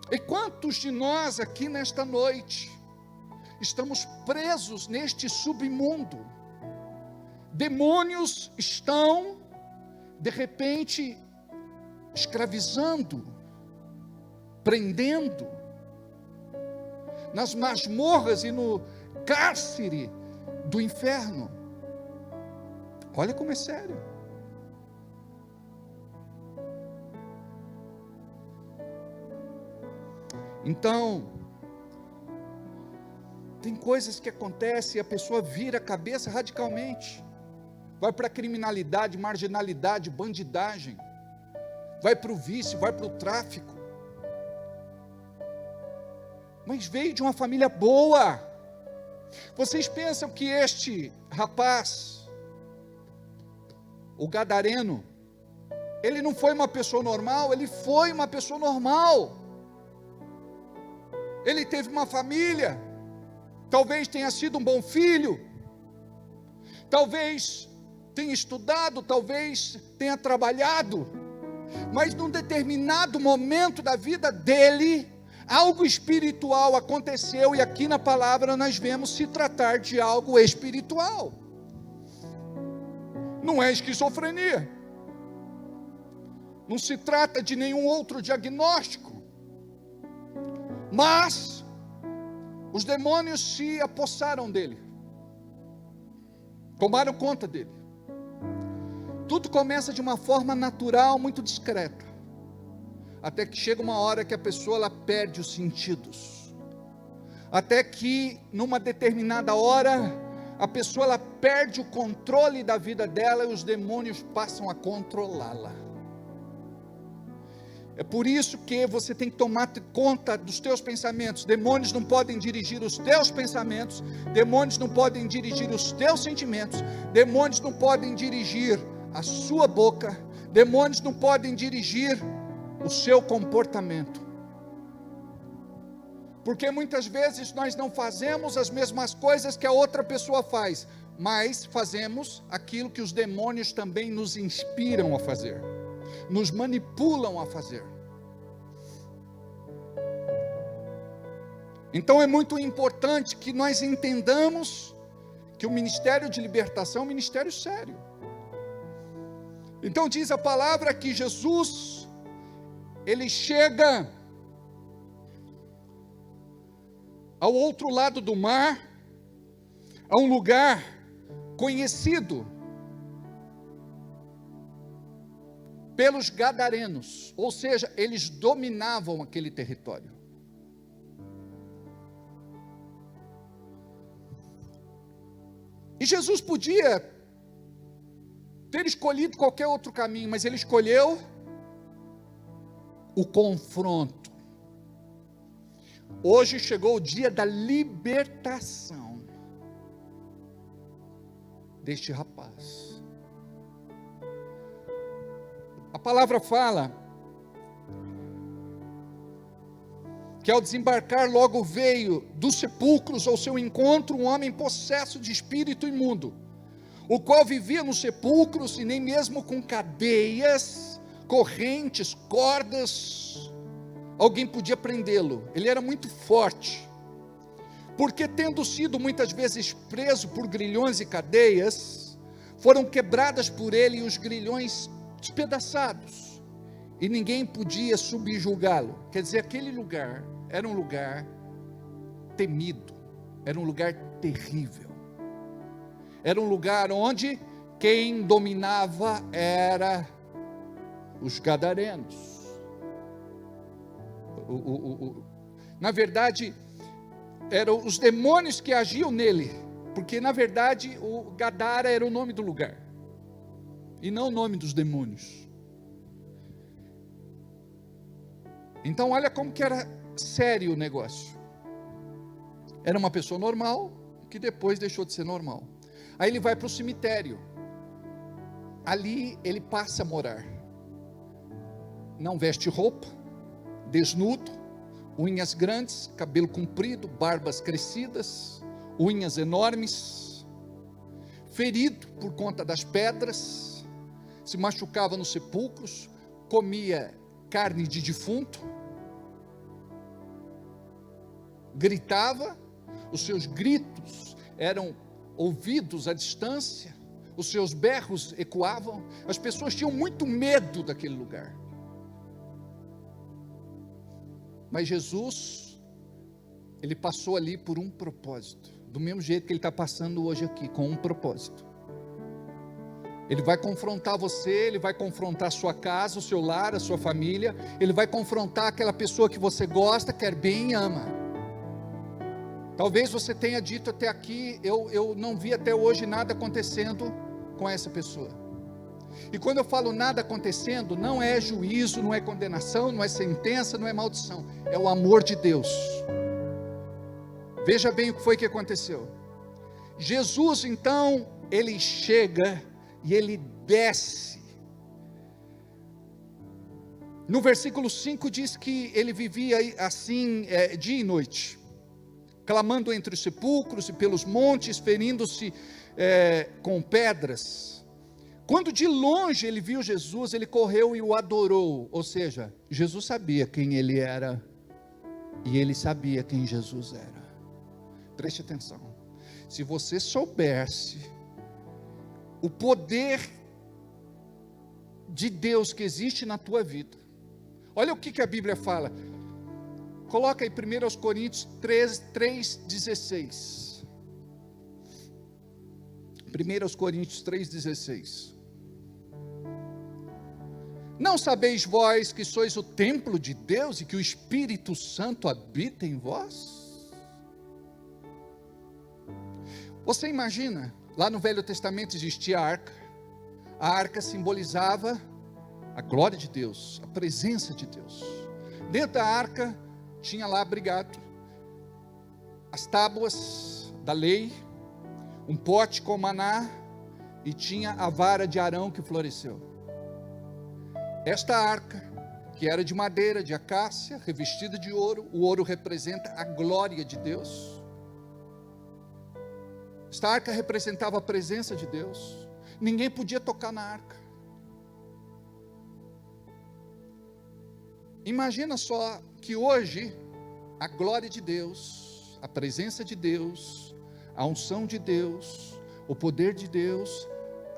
E quantos de nós aqui nesta noite estamos presos neste submundo? Demônios estão, de repente, escravizando, prendendo, nas masmorras e no cárcere do inferno. Olha como é sério. Então, tem coisas que acontecem e a pessoa vira a cabeça radicalmente. Vai para a criminalidade, marginalidade, bandidagem. Vai para o vício, vai para o tráfico. Mas veio de uma família boa. Vocês pensam que este rapaz, o gadareno, ele não foi uma pessoa normal? Ele foi uma pessoa normal. Ele teve uma família, talvez tenha sido um bom filho, talvez tenha estudado, talvez tenha trabalhado, mas num determinado momento da vida dele, algo espiritual aconteceu, e aqui na palavra nós vemos se tratar de algo espiritual. Não é esquizofrenia, não se trata de nenhum outro diagnóstico, mas os demônios se apossaram dele, tomaram conta dele. Tudo começa de uma forma natural, muito discreta, até que chega uma hora que a pessoa ela perde os sentidos, até que numa determinada hora a pessoa ela perde o controle da vida dela e os demônios passam a controlá-la. É por isso que você tem que tomar conta dos teus pensamentos. Demônios não podem dirigir os teus pensamentos, demônios não podem dirigir os teus sentimentos, demônios não podem dirigir a sua boca, demônios não podem dirigir o seu comportamento. Porque muitas vezes nós não fazemos as mesmas coisas que a outra pessoa faz, mas fazemos aquilo que os demônios também nos inspiram a fazer, nos manipulam a fazer. Então é muito importante que nós entendamos que o ministério de libertação é um ministério sério. Então diz a palavra que Jesus, ele chega ao outro lado do mar, a um lugar conhecido pelos gadarenos, ou seja, eles dominavam aquele território. E Jesus podia ter escolhido qualquer outro caminho, mas ele escolheu o confronto. Hoje chegou o dia da libertação deste rapaz. A palavra fala que ao desembarcar logo veio dos sepulcros ao seu encontro um homem possesso de espírito imundo, o qual vivia nos sepulcros e nem mesmo com cadeias, correntes, cordas, alguém podia prendê-lo. Ele era muito forte, porque tendo sido muitas vezes preso por grilhões e cadeias, foram quebradas por ele os grilhões despedaçados, e ninguém podia subjugá-lo. Quer dizer, aquele lugar era um lugar temido, era um lugar terrível, era um lugar onde quem dominava era os gadarenos. Na verdade, eram os demônios que agiam nele, porque na verdade o Gadara era o nome do lugar, e não o nome dos demônios. Então olha como que era sério o negócio. Era uma pessoa normal, que depois deixou de ser normal. Aí ele vai para o cemitério, ali ele passa a morar, não veste roupa, desnudo, unhas grandes, cabelo comprido, barbas crescidas, unhas enormes, ferido por conta das pedras, se machucava nos sepulcros, comia carne de defunto, gritava, os seus gritos eram ouvidos à distância, os seus berros ecoavam, as pessoas tinham muito medo daquele lugar. Mas Jesus, ele passou ali por um propósito, do mesmo jeito que ele está passando hoje aqui, com um propósito. Ele vai confrontar você, ele vai confrontar a sua casa, o seu lar, a sua família, ele vai confrontar aquela pessoa que você gosta, quer bem e ama. Talvez você tenha dito até aqui, eu não vi até hoje nada acontecendo com essa pessoa. E quando eu falo nada acontecendo, não é juízo, não é condenação, não é sentença, não é maldição, é o amor de Deus. Veja bem o que foi que aconteceu. Jesus então, ele chega e ele desce. No versículo 5 diz que ele vivia assim dia e noite, clamando entre os sepulcros e pelos montes, ferindo-se com pedras. Quando de longe ele viu Jesus, ele correu e o adorou. Ou seja, Jesus sabia quem ele era, e ele sabia quem Jesus era. Preste atenção, se você soubesse o poder de Deus que existe na tua vida, olha o que a Bíblia fala. Coloca aí 1 Coríntios 3,16. 1 Coríntios 3,16. Não sabeis vós que sois o templo de Deus e que o Espírito Santo habita em vós? Você imagina, lá no Velho Testamento existia a arca simbolizava a glória de Deus, a presença de Deus. Dentro da arca tinha lá abrigado as tábuas da lei, um pote com maná, e tinha a vara de Arão que floresceu. Esta arca, que era de madeira, de acácia, revestida de ouro, o ouro representa a glória de Deus. Esta arca representava a presença de Deus, ninguém podia tocar na arca. Imagina só que hoje, a glória de Deus, a presença de Deus, a unção de Deus, o poder de Deus,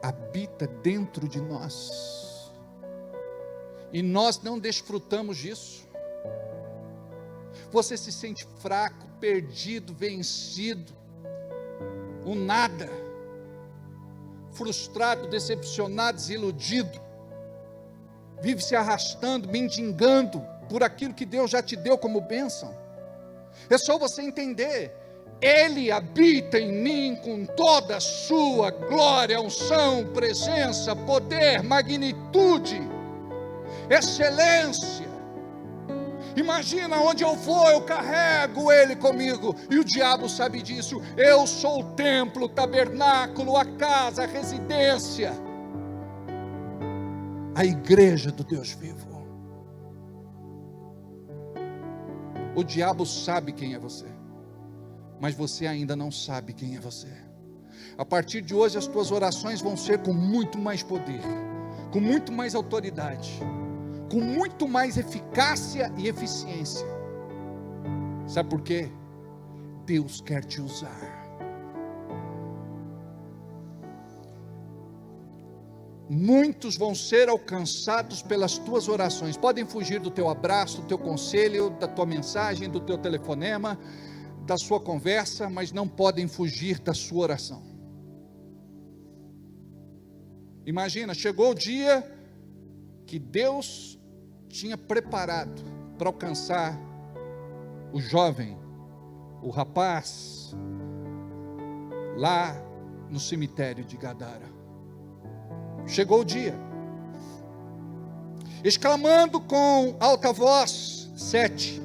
habita dentro de nós, e nós não desfrutamos disso. você se sente fraco, perdido, vencido, um nada, frustrado, decepcionado, desiludido, vive se arrastando, mendigando por aquilo que Deus já te deu como bênção. É só você entender, Ele habita em mim com toda a sua glória, unção, presença, poder, magnitude, excelência. Imagina, onde eu for, eu carrego Ele comigo, e o diabo sabe disso. Eu sou o templo, o tabernáculo, a casa, a residência, a igreja do Deus vivo. O diabo sabe quem é você, mas você ainda não sabe quem é você. A partir de hoje as tuas orações vão ser com muito mais poder, com muito mais autoridade, com muito mais eficácia e eficiência. Sabe por quê? Deus quer te usar. Muitos vão ser alcançados pelas tuas orações. Podem fugir do teu abraço, do teu conselho, da tua mensagem, do teu telefonema, da sua conversa, mas não podem fugir da sua oração. Imagina, chegou o dia que Deus tinha preparado para alcançar o jovem, o rapaz, lá no cemitério de Gadara. Chegou o dia, exclamando com alta voz, 7,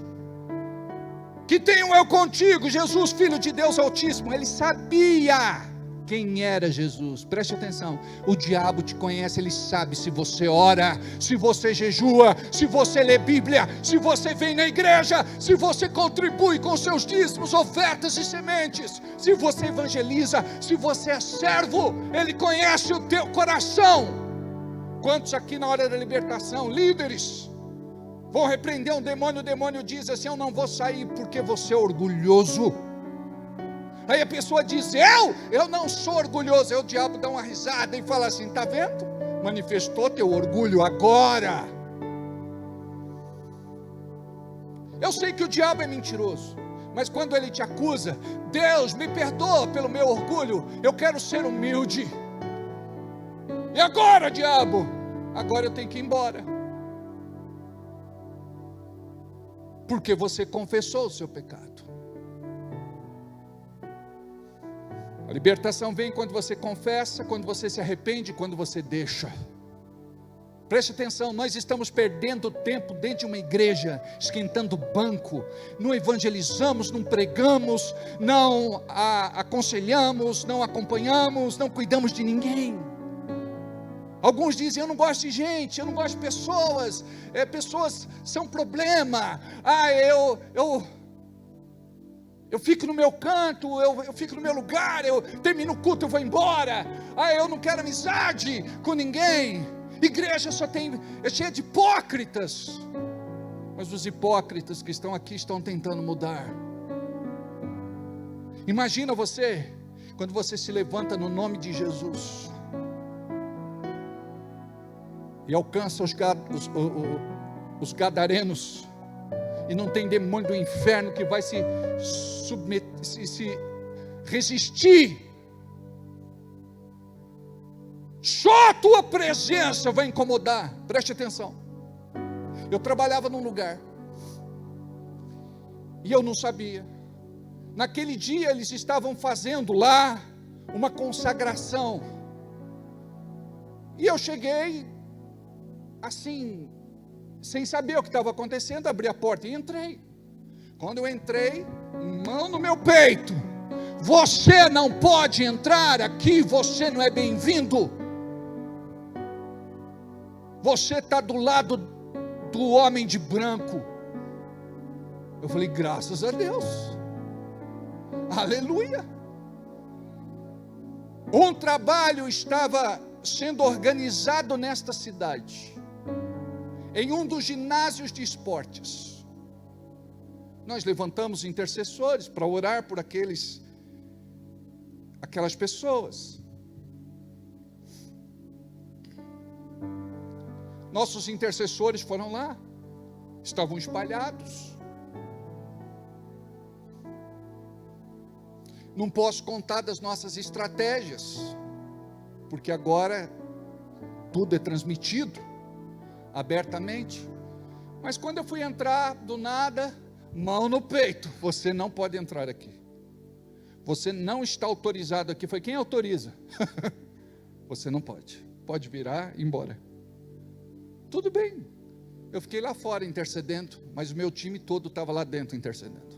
que tenho eu contigo, Jesus, Filho de Deus Altíssimo. Ele sabia quem era Jesus. Preste atenção, o diabo te conhece, ele sabe se você ora, se você jejua, se você lê Bíblia, se você vem na igreja, se você contribui com seus dízimos, ofertas e sementes, se você evangeliza, se você é servo. Ele conhece o teu coração. Quantos aqui na hora da libertação, líderes, vão repreender um demônio, o demônio diz assim: eu não vou sair porque você é orgulhoso. Aí a pessoa diz: eu não sou orgulhoso. Aí o diabo dá uma risada e fala assim: está vendo? Manifestou teu orgulho agora. Eu sei que o diabo é mentiroso, mas quando ele te acusa, Deus me perdoa pelo meu orgulho, eu quero ser humilde. E agora, diabo? Agora eu tenho que ir embora, porque você confessou o seu pecado. A libertação vem quando você confessa, quando você se arrepende, quando você deixa. Preste atenção, nós estamos perdendo tempo dentro de uma igreja, esquentando banco, não evangelizamos, não pregamos, não aconselhamos, não acompanhamos, não cuidamos de ninguém. Alguns dizem: eu não gosto de gente, eu não gosto de pessoas, pessoas são problema, eu fico no meu canto, eu fico no meu lugar, eu termino o culto, eu vou embora, eu não quero amizade com ninguém. Igreja é cheia de hipócritas, mas os hipócritas que estão aqui estão tentando mudar. Imagina você, quando você se levanta no nome de Jesus e alcança os gadarenos, e não tem demônio do inferno que vai se resistir. Só a tua presença vai incomodar. Preste atenção. Eu trabalhava num lugar e eu não sabia. Naquele dia eles estavam fazendo lá uma consagração, e eu cheguei assim, sem saber o que estava acontecendo, abri a porta e entrei. Quando eu entrei, mão no meu peito: você não pode entrar aqui, você não é bem-vindo. Você está do lado do homem de branco. Eu falei: graças a Deus, aleluia. Um trabalho estava sendo organizado nesta cidade, em um dos ginásios de esportes. Nós levantamos intercessores para orar por aquelas pessoas. Nossos intercessores foram lá, estavam espalhados. Não posso contar das nossas estratégias, porque agora tudo é transmitido abertamente. Mas quando eu fui entrar, do nada, mão no peito, você não pode entrar aqui. Você não está autorizado aqui. Foi quem autoriza? Você não pode. Pode virar e ir embora. Tudo bem. Eu fiquei lá fora intercedendo, mas o meu time todo estava lá dentro intercedendo.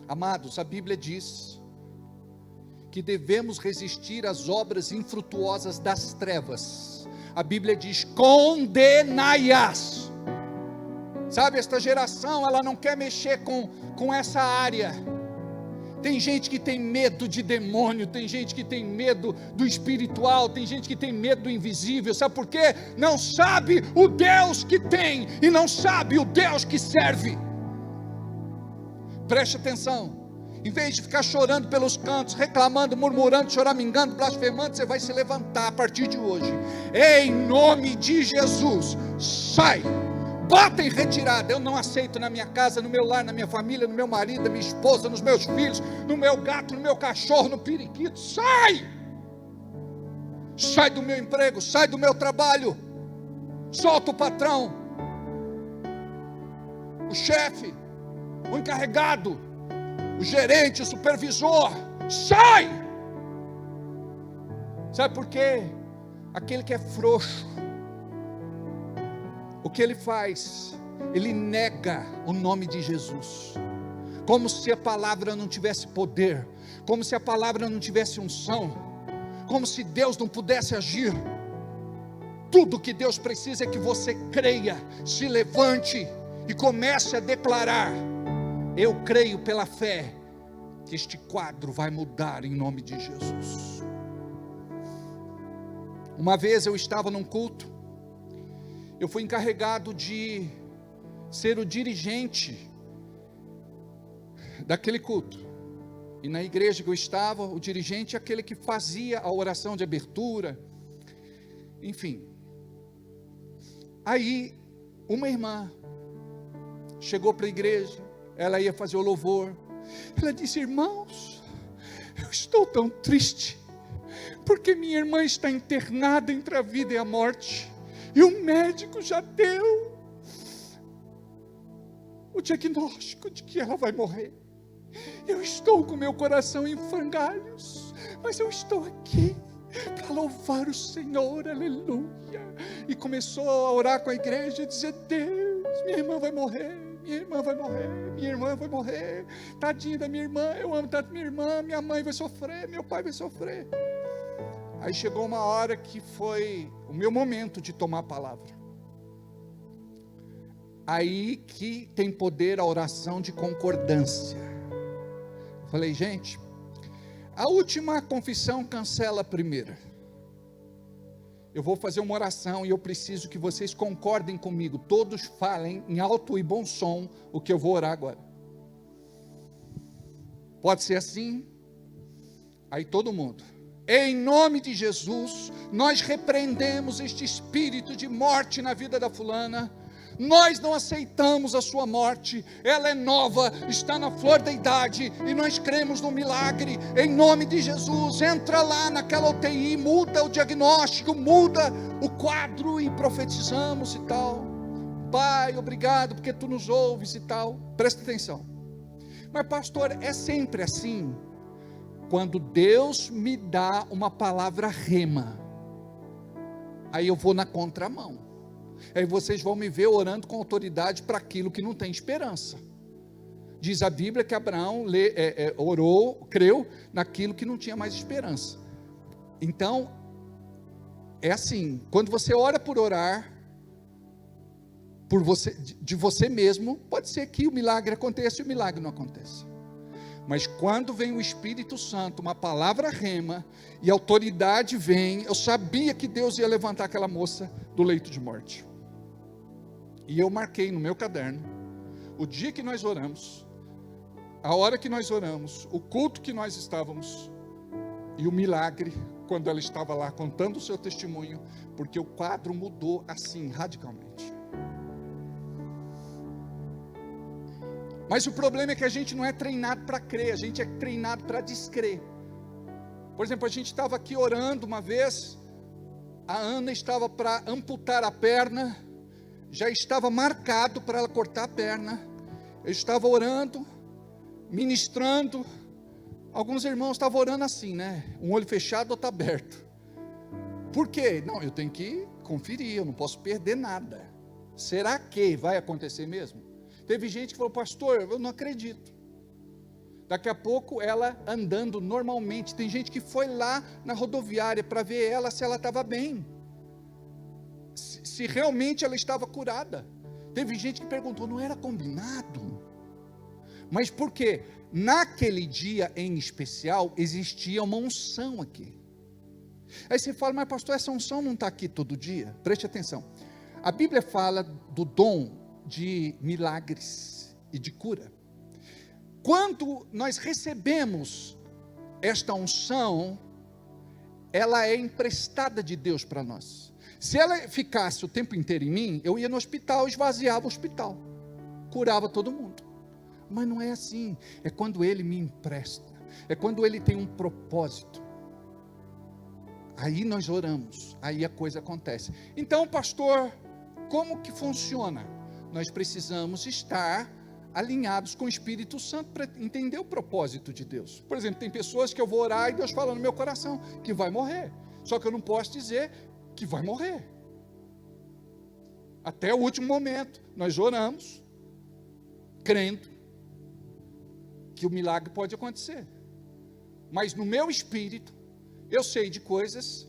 Amados, a Bíblia diz que devemos resistir às obras infrutuosas das trevas. A Bíblia diz: condenai-as. Sabe, esta geração, ela não quer mexer com essa área. Tem gente que tem medo de demônio, tem gente que tem medo do espiritual, tem gente que tem medo do invisível. Sabe por quê? Não sabe o Deus que tem e não sabe o Deus que serve. Preste atenção. Em vez de ficar chorando pelos cantos, reclamando, murmurando, choramingando, blasfemando, você vai se levantar a partir de hoje. Em nome de Jesus, sai. Bota em retirada. Eu não aceito na minha casa, no meu lar, na minha família, no meu marido, na minha esposa, nos meus filhos, no meu gato, no meu cachorro, no periquito. Sai! Sai do meu emprego, sai do meu trabalho. Solta o patrão, o chefe, o encarregado, o gerente, o supervisor. Sai! Sabe por quê? Aquele que é frouxo, o que ele faz? Ele nega o nome de Jesus, como se a palavra não tivesse poder, como se a palavra não tivesse unção, como se Deus não pudesse agir. Tudo que Deus precisa é que você creia, se levante e comece a declarar: eu creio pela fé que este quadro vai mudar em nome de Jesus. Uma vez eu estava num culto, eu fui encarregado de ser o dirigente daquele culto. E na igreja que eu estava, o dirigente é aquele que fazia a oração de abertura, enfim. Aí, uma irmã chegou para a igreja, ela ia fazer o louvor. Ela disse: irmãos, eu estou tão triste, porque minha irmã está internada entre a vida e a morte. E o médico já deu o diagnóstico de que ela vai morrer. Eu estou com meu coração em frangalhos, mas eu estou aqui para louvar o Senhor, aleluia. E começou a orar com a igreja e dizer: Deus, minha irmã vai morrer, minha irmã vai morrer, minha irmã vai morrer. Tadinha da minha irmã, eu amo tanto minha irmã, minha mãe vai sofrer, meu pai vai sofrer. Aí chegou uma hora que foi o meu momento de tomar a palavra. Aí que tem poder a oração de concordância. Eu falei: gente, a última confissão cancela a primeira. Eu vou fazer uma oração e eu preciso que vocês concordem comigo. Todos falem em alto e bom som o que eu vou orar agora. Pode ser assim? Aí todo mundo: em nome de Jesus, nós repreendemos este espírito de morte na vida da fulana. Nós não aceitamos a sua morte, ela é nova, está na flor da idade, e nós cremos no milagre. Em nome de Jesus, entra lá naquela UTI, muda o diagnóstico, muda o quadro, e profetizamos e tal. Pai, obrigado porque tu nos ouves e tal. Presta atenção. Mas pastor, é sempre assim? Quando Deus me dá uma palavra rema, aí eu vou na contramão. Aí vocês vão me ver orando com autoridade para aquilo que não tem esperança. Diz a Bíblia que Abraão orou, creu naquilo que não tinha mais esperança. Então, é assim, quando você ora por orar, por você, de você mesmo, pode ser que o milagre aconteça e o milagre não aconteça. Mas quando vem o Espírito Santo, uma palavra rema, e a autoridade vem, eu sabia que Deus ia levantar aquela moça do leito de morte. E eu marquei no meu caderno, o dia que nós oramos, a hora que nós oramos, o culto que nós estávamos, e o milagre, quando ela estava lá contando o seu testemunho, porque o quadro mudou assim, radicalmente. Mas o problema é que a gente não é treinado para crer, a gente é treinado para descrer. Por exemplo, a gente estava aqui orando uma vez, a Ana estava para amputar a perna, já estava marcado para ela cortar a perna. Eu estava orando, ministrando, alguns irmãos estavam orando assim, né? Um olho fechado, outro aberto. Por quê? Não, eu tenho que conferir, eu não posso perder nada. Será que vai acontecer mesmo? Teve gente que falou, pastor, eu não acredito. Daqui a pouco ela andando normalmente. Tem gente que foi lá na rodoviária para ver ela se ela estava bem. Se realmente ela estava curada. Teve gente que perguntou, não era combinado? Mas por quê? Naquele dia em especial existia uma unção aqui. Aí você fala, mas pastor, essa unção não está aqui todo dia? Preste atenção. A Bíblia fala do dom de milagres e de cura. Quando nós recebemos esta unção, ela é emprestada de Deus para nós. Se ela ficasse o tempo inteiro em mim, eu ia no hospital, esvaziava o hospital, curava todo mundo. Mas não é assim, é quando Ele me empresta, é quando Ele tem um propósito. Aí nós oramos, aí a coisa acontece. Então, pastor, como que funciona? Nós precisamos estar alinhados com o Espírito Santo para entender o propósito de Deus. Por exemplo, tem pessoas que eu vou orar e Deus fala no meu coração que vai morrer, só que eu não posso dizer que vai morrer. Até o último momento, nós oramos, crendo que o milagre pode acontecer. Mas no meu espírito, eu sei de coisas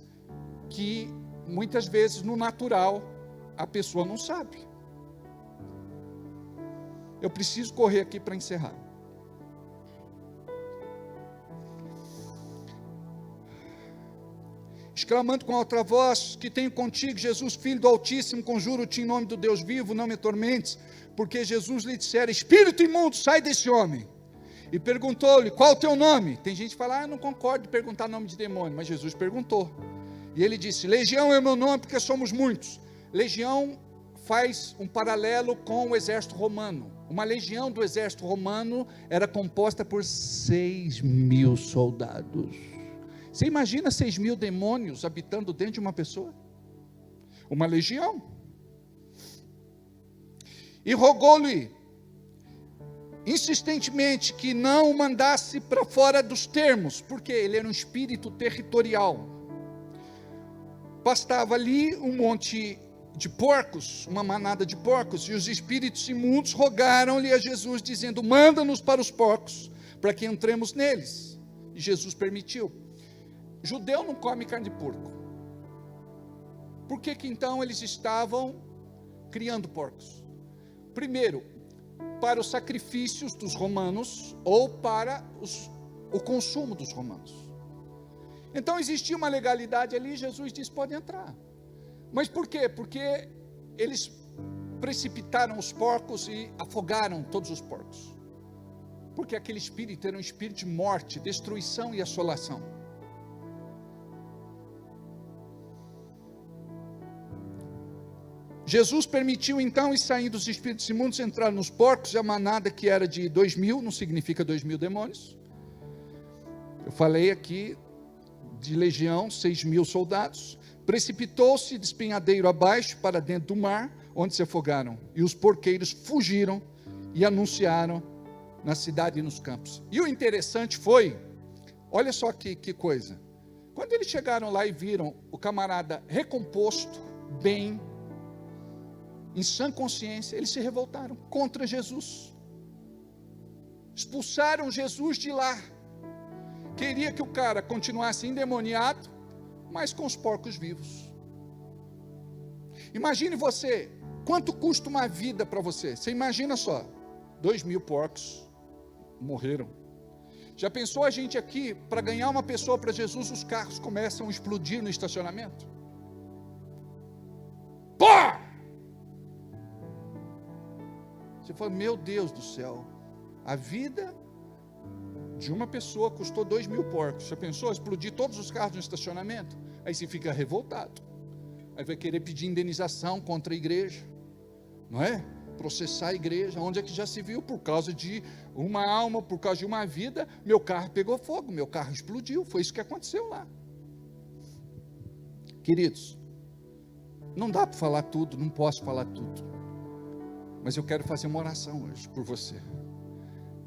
que muitas vezes no natural a pessoa não sabe. Eu preciso correr aqui para encerrar. Exclamando com alta voz, que tenho contigo, Jesus, Filho do Altíssimo, conjuro-te em nome do Deus vivo, não me atormentes, porque Jesus lhe dissera, espírito imundo, sai desse homem. E perguntou-lhe, qual o teu nome? Tem gente que fala, não concordo de perguntar nome de demônio, mas Jesus perguntou. E ele disse, Legião é o meu nome, porque somos muitos. Legião faz um paralelo com o exército romano. Uma legião do exército romano era composta por 6.000 soldados. Você imagina 6.000 demônios habitando dentro de uma pessoa? Uma legião. E rogou-lhe insistentemente que não o mandasse para fora dos termos, porque ele era um espírito territorial. Pastava ali um monte de porcos, uma manada de porcos, e os espíritos imundos rogaram-lhe a Jesus, dizendo, manda-nos para os porcos, para que entremos neles. E Jesus permitiu. Judeu não come carne de porco. Por que então eles estavam criando porcos? Primeiro, para os sacrifícios dos romanos, ou para o consumo dos romanos. Então existia uma legalidade ali, Jesus disse, pode entrar. Mas por quê? Porque eles precipitaram os porcos e afogaram todos os porcos. Porque aquele espírito era um espírito de morte, destruição e assolação. Jesus permitiu então, e saindo os espíritos imundos, entrar nos porcos, e a manada que era de 2.000, não significa 2.000 demônios. Eu falei aqui de legião, 6.000 soldados. Precipitou-se de espinhadeiro abaixo para dentro do mar, onde se afogaram. E os porqueiros fugiram e anunciaram na cidade e nos campos. E o interessante foi, olha só que coisa. Quando eles chegaram lá e viram o camarada recomposto, bem, em sã consciência, eles se revoltaram contra Jesus. Expulsaram Jesus de lá. Queria que o cara continuasse endemoniado, mas com os porcos vivos. Imagine você, quanto custa uma vida para você? Você imagina só, 2.000 porcos morreram. Já pensou a gente aqui, para ganhar uma pessoa para Jesus, os carros começam a explodir no estacionamento? Pô! Você fala, meu Deus do céu, a vida de uma pessoa custou 2.000 porcos. Já pensou explodir todos os carros no estacionamento? Aí você fica revoltado. Aí vai querer pedir indenização contra a igreja, não é? processar a igreja. Onde é que já se viu? Por causa de uma alma, por causa de uma vida, meu carro pegou fogo, meu carro explodiu. Foi isso que aconteceu lá. Queridos, não dá para falar tudo, não posso falar tudo, mas eu quero fazer uma oração hoje por você.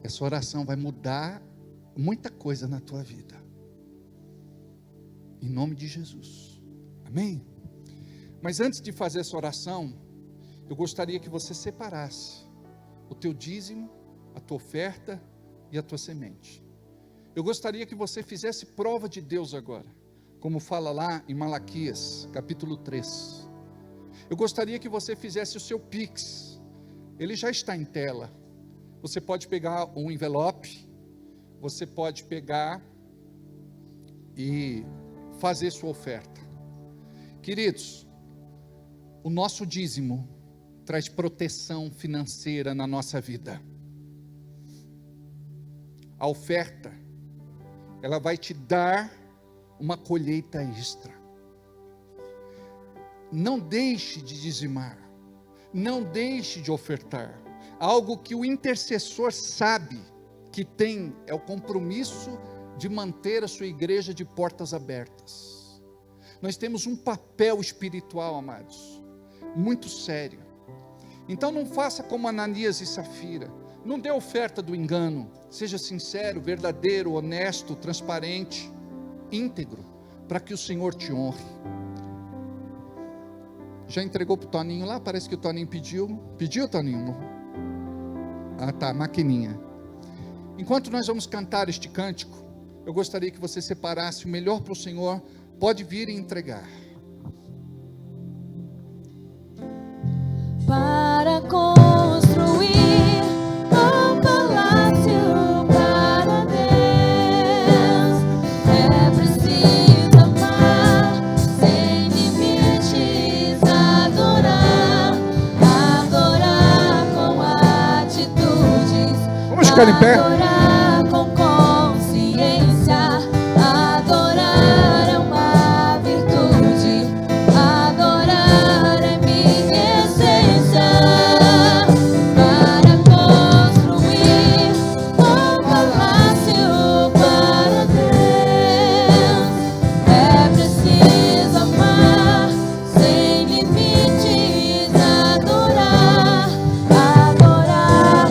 Essa oração vai mudar muita coisa na tua vida, em nome de Jesus, amém? Mas antes de fazer essa oração, eu gostaria que você separasse o teu dízimo, a tua oferta e a tua semente. Eu gostaria que você fizesse prova de Deus agora, como fala lá em Malaquias, capítulo 3. Eu gostaria que você fizesse o seu Pix, ele já está em tela. Você pode pegar um envelope, você pode pegar e fazer sua oferta. Queridos, o nosso dízimo traz proteção financeira na nossa vida. A oferta, ela vai te dar uma colheita extra. Não deixe de dizimar, não deixe de ofertar. Algo que o intercessor sabe que tem é o compromisso de manter a sua igreja de portas abertas. Nós temos um papel espiritual, amados, muito sério. Então não faça como Ananias e Safira, não dê oferta do engano, seja sincero, verdadeiro, honesto, transparente, íntegro, para que o Senhor te honre. Já entregou para o Toninho lá? Parece que o Toninho pediu. Pediu, Toninho? Ah tá, maquininha. Enquanto nós vamos cantar este cântico, eu gostaria que você separasse o melhor para o Senhor. Pode vir e entregar.
Para construir um palácio para Deus, é preciso amar sem limites, adorar com atitudes.
Vamos ficar em pé?
Adorar com consciência, adorar é uma virtude, adorar é minha essência. Para construir um palácio para Deus, é preciso amar sem limites, adorar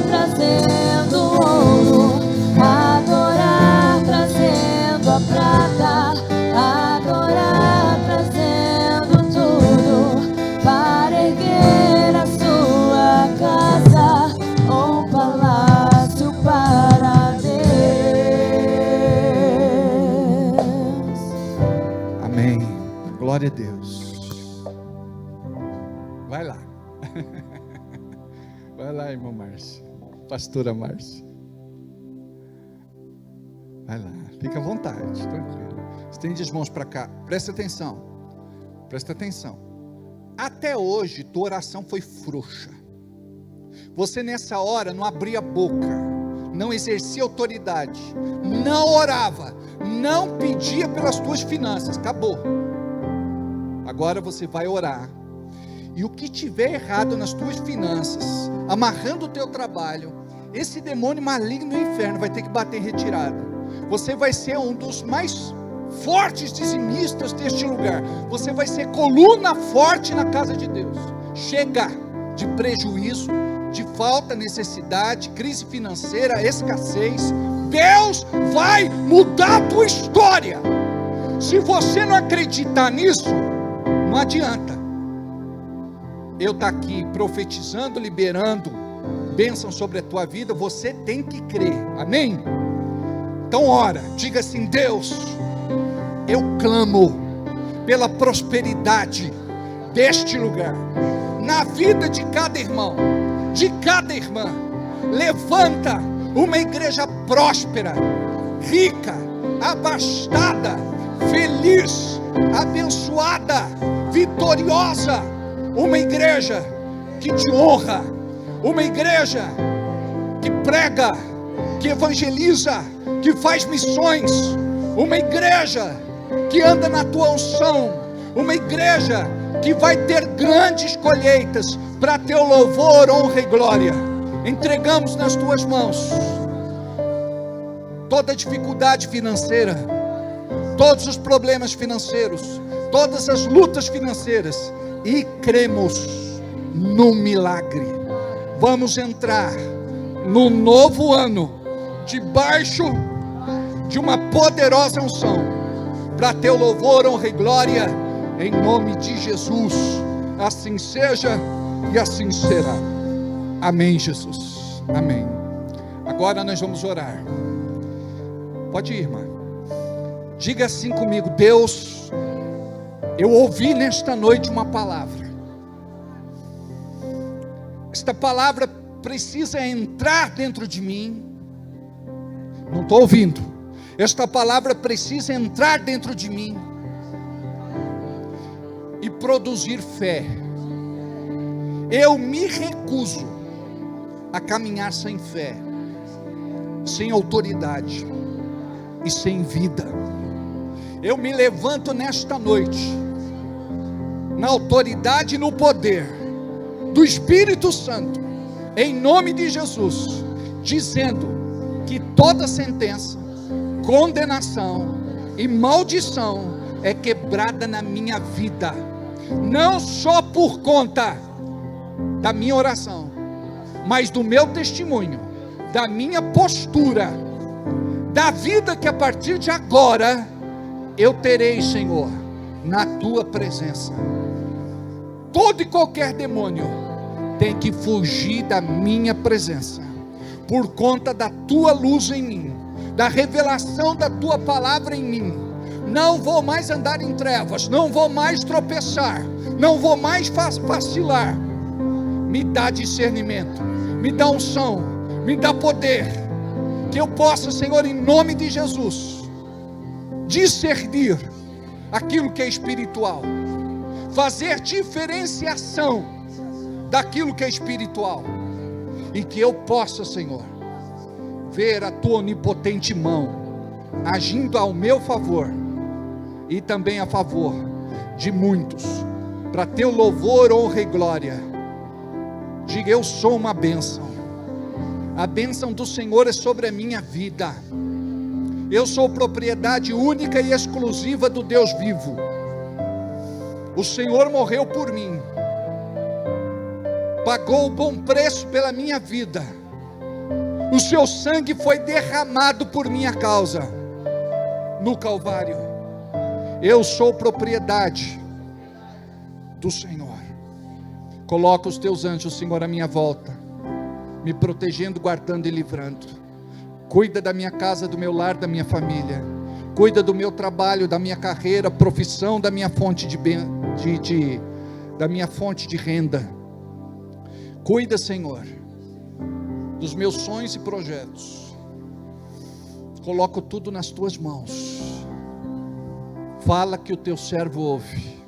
trazendo ouro, adorar trazendo a prata, adorar trazendo tudo, para erguer a sua casa, um palácio para Deus.
Amém. Glória a Deus. Vai lá. Vai lá, irmã Márcia. Pastora Márcia. Vai lá. Fica à vontade, tranquilo. Estende as mãos para cá. Presta atenção. Presta atenção. Até hoje, tua oração foi frouxa. Você nessa hora não abria a boca, não exercia autoridade, não orava, não pedia pelas tuas finanças. Acabou. Agora você vai orar. E o que tiver errado nas tuas finanças, amarrando o teu trabalho, esse demônio maligno do inferno vai ter que bater em retirada. Você vai ser um dos mais fortes dizimistas deste lugar. Você vai ser coluna forte na casa de Deus. Chega de prejuízo, de falta, necessidade, crise financeira, escassez. Deus vai mudar a tua história. Se você não acreditar nisso, não adianta eu estar aqui profetizando, liberando bênção sobre a tua vida. Você tem que crer, amém? Então ora, diga assim: Deus, eu clamo pela prosperidade deste lugar, na vida de cada irmão, de cada irmã. Levanta uma igreja próspera, rica, abastada, feliz, abençoada, vitoriosa. Uma igreja que te honra, uma igreja que prega, que evangeliza, que faz missões, uma igreja que anda na tua unção, uma igreja que vai ter grandes colheitas para teu louvor, honra e glória. Entregamos nas tuas mãos toda dificuldade financeira, todos os problemas financeiros, todas as lutas financeiras, e cremos no milagre. Vamos entrar no novo ano debaixo de uma poderosa unção para teu louvor, honra e glória, em nome de Jesus. Assim seja e assim será. Amém, Jesus. Amém. Agora nós vamos orar. Pode ir, irmã. Diga assim comigo: Deus, eu ouvi nesta noite uma palavra. Esta palavra precisa entrar dentro de mim. Não estou ouvindo. Esta palavra precisa entrar dentro de mim e produzir fé. Eu me recuso a caminhar sem fé, sem autoridade e sem vida. Eu me levanto nesta noite na autoridade e no poder do Espírito Santo, em nome de Jesus, dizendo que toda sentença, condenação e maldição é quebrada na minha vida, não só por conta da minha oração, mas do meu testemunho, da minha postura, da vida que a partir de agora eu terei, Senhor, na tua presença. Todo e qualquer demônio tem que fugir da minha presença, por conta da tua luz em mim, da revelação da tua palavra em mim. Não vou mais andar em trevas, não vou mais tropeçar, não vou mais vacilar. Me dá discernimento, me dá unção, me dá poder, que eu possa, Senhor, em nome de Jesus, discernir aquilo que é espiritual, fazer diferenciação daquilo que é espiritual, e que eu possa, Senhor, ver a tua onipotente mão agindo ao meu favor e também a favor de muitos, para teu louvor, honra e glória. Diga: eu sou uma bênção, a bênção do Senhor é sobre a minha vida. Eu sou propriedade única e exclusiva do Deus vivo. O Senhor morreu por mim, pagou o bom preço pela minha vida. O seu sangue foi derramado por minha causa no Calvário. Eu sou propriedade do Senhor. Coloca os teus anjos, Senhor, à minha volta, me protegendo, guardando e livrando. Cuida da minha casa, do meu lar, da minha família. Cuida do meu trabalho, da minha carreira, profissão, da minha fonte da minha fonte de renda. Cuida, Senhor, dos meus sonhos e projetos. Coloco tudo nas tuas mãos. Fala que o teu servo ouve.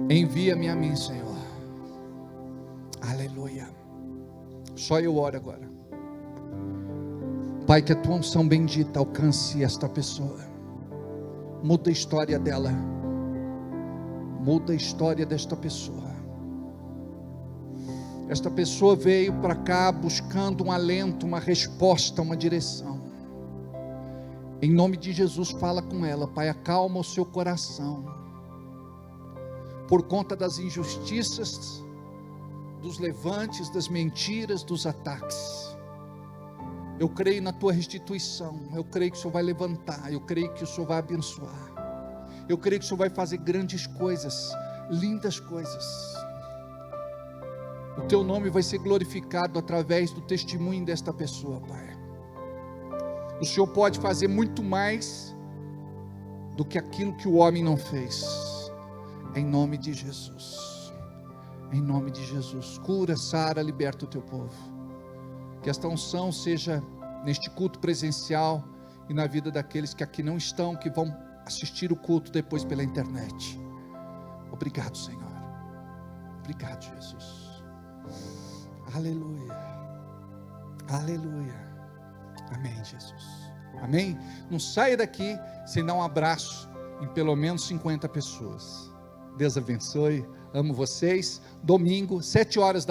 Envia-me a mim, Senhor. Aleluia. Só eu oro agora. Pai, que a tua unção bendita alcance esta pessoa. Muda a história dela. Muda a história desta pessoa. Esta pessoa veio para cá buscando um alento, uma resposta, uma direção. Em nome de Jesus, fala com ela, Pai, acalma o seu coração. Por conta das injustiças, dos levantes, das mentiras, dos ataques. Eu creio na tua restituição. Eu creio que o Senhor vai levantar. Eu creio que o Senhor vai abençoar. Eu creio que o Senhor vai fazer grandes coisas, lindas coisas. O teu nome vai ser glorificado através do testemunho desta pessoa, Pai. O Senhor pode fazer muito mais do que aquilo que o homem não fez. Em nome de Jesus. Em nome de Jesus. Cura, sara, liberta o teu povo. Que esta unção seja neste culto presencial e na vida daqueles que aqui não estão, que vão assistir o culto depois pela internet. Obrigado, Senhor. Obrigado, Jesus. Aleluia. Aleluia. Amém, Jesus. Amém. Não saia daqui sem dar um abraço em pelo menos 50 pessoas. Deus abençoe, amo vocês. Domingo, 7 horas da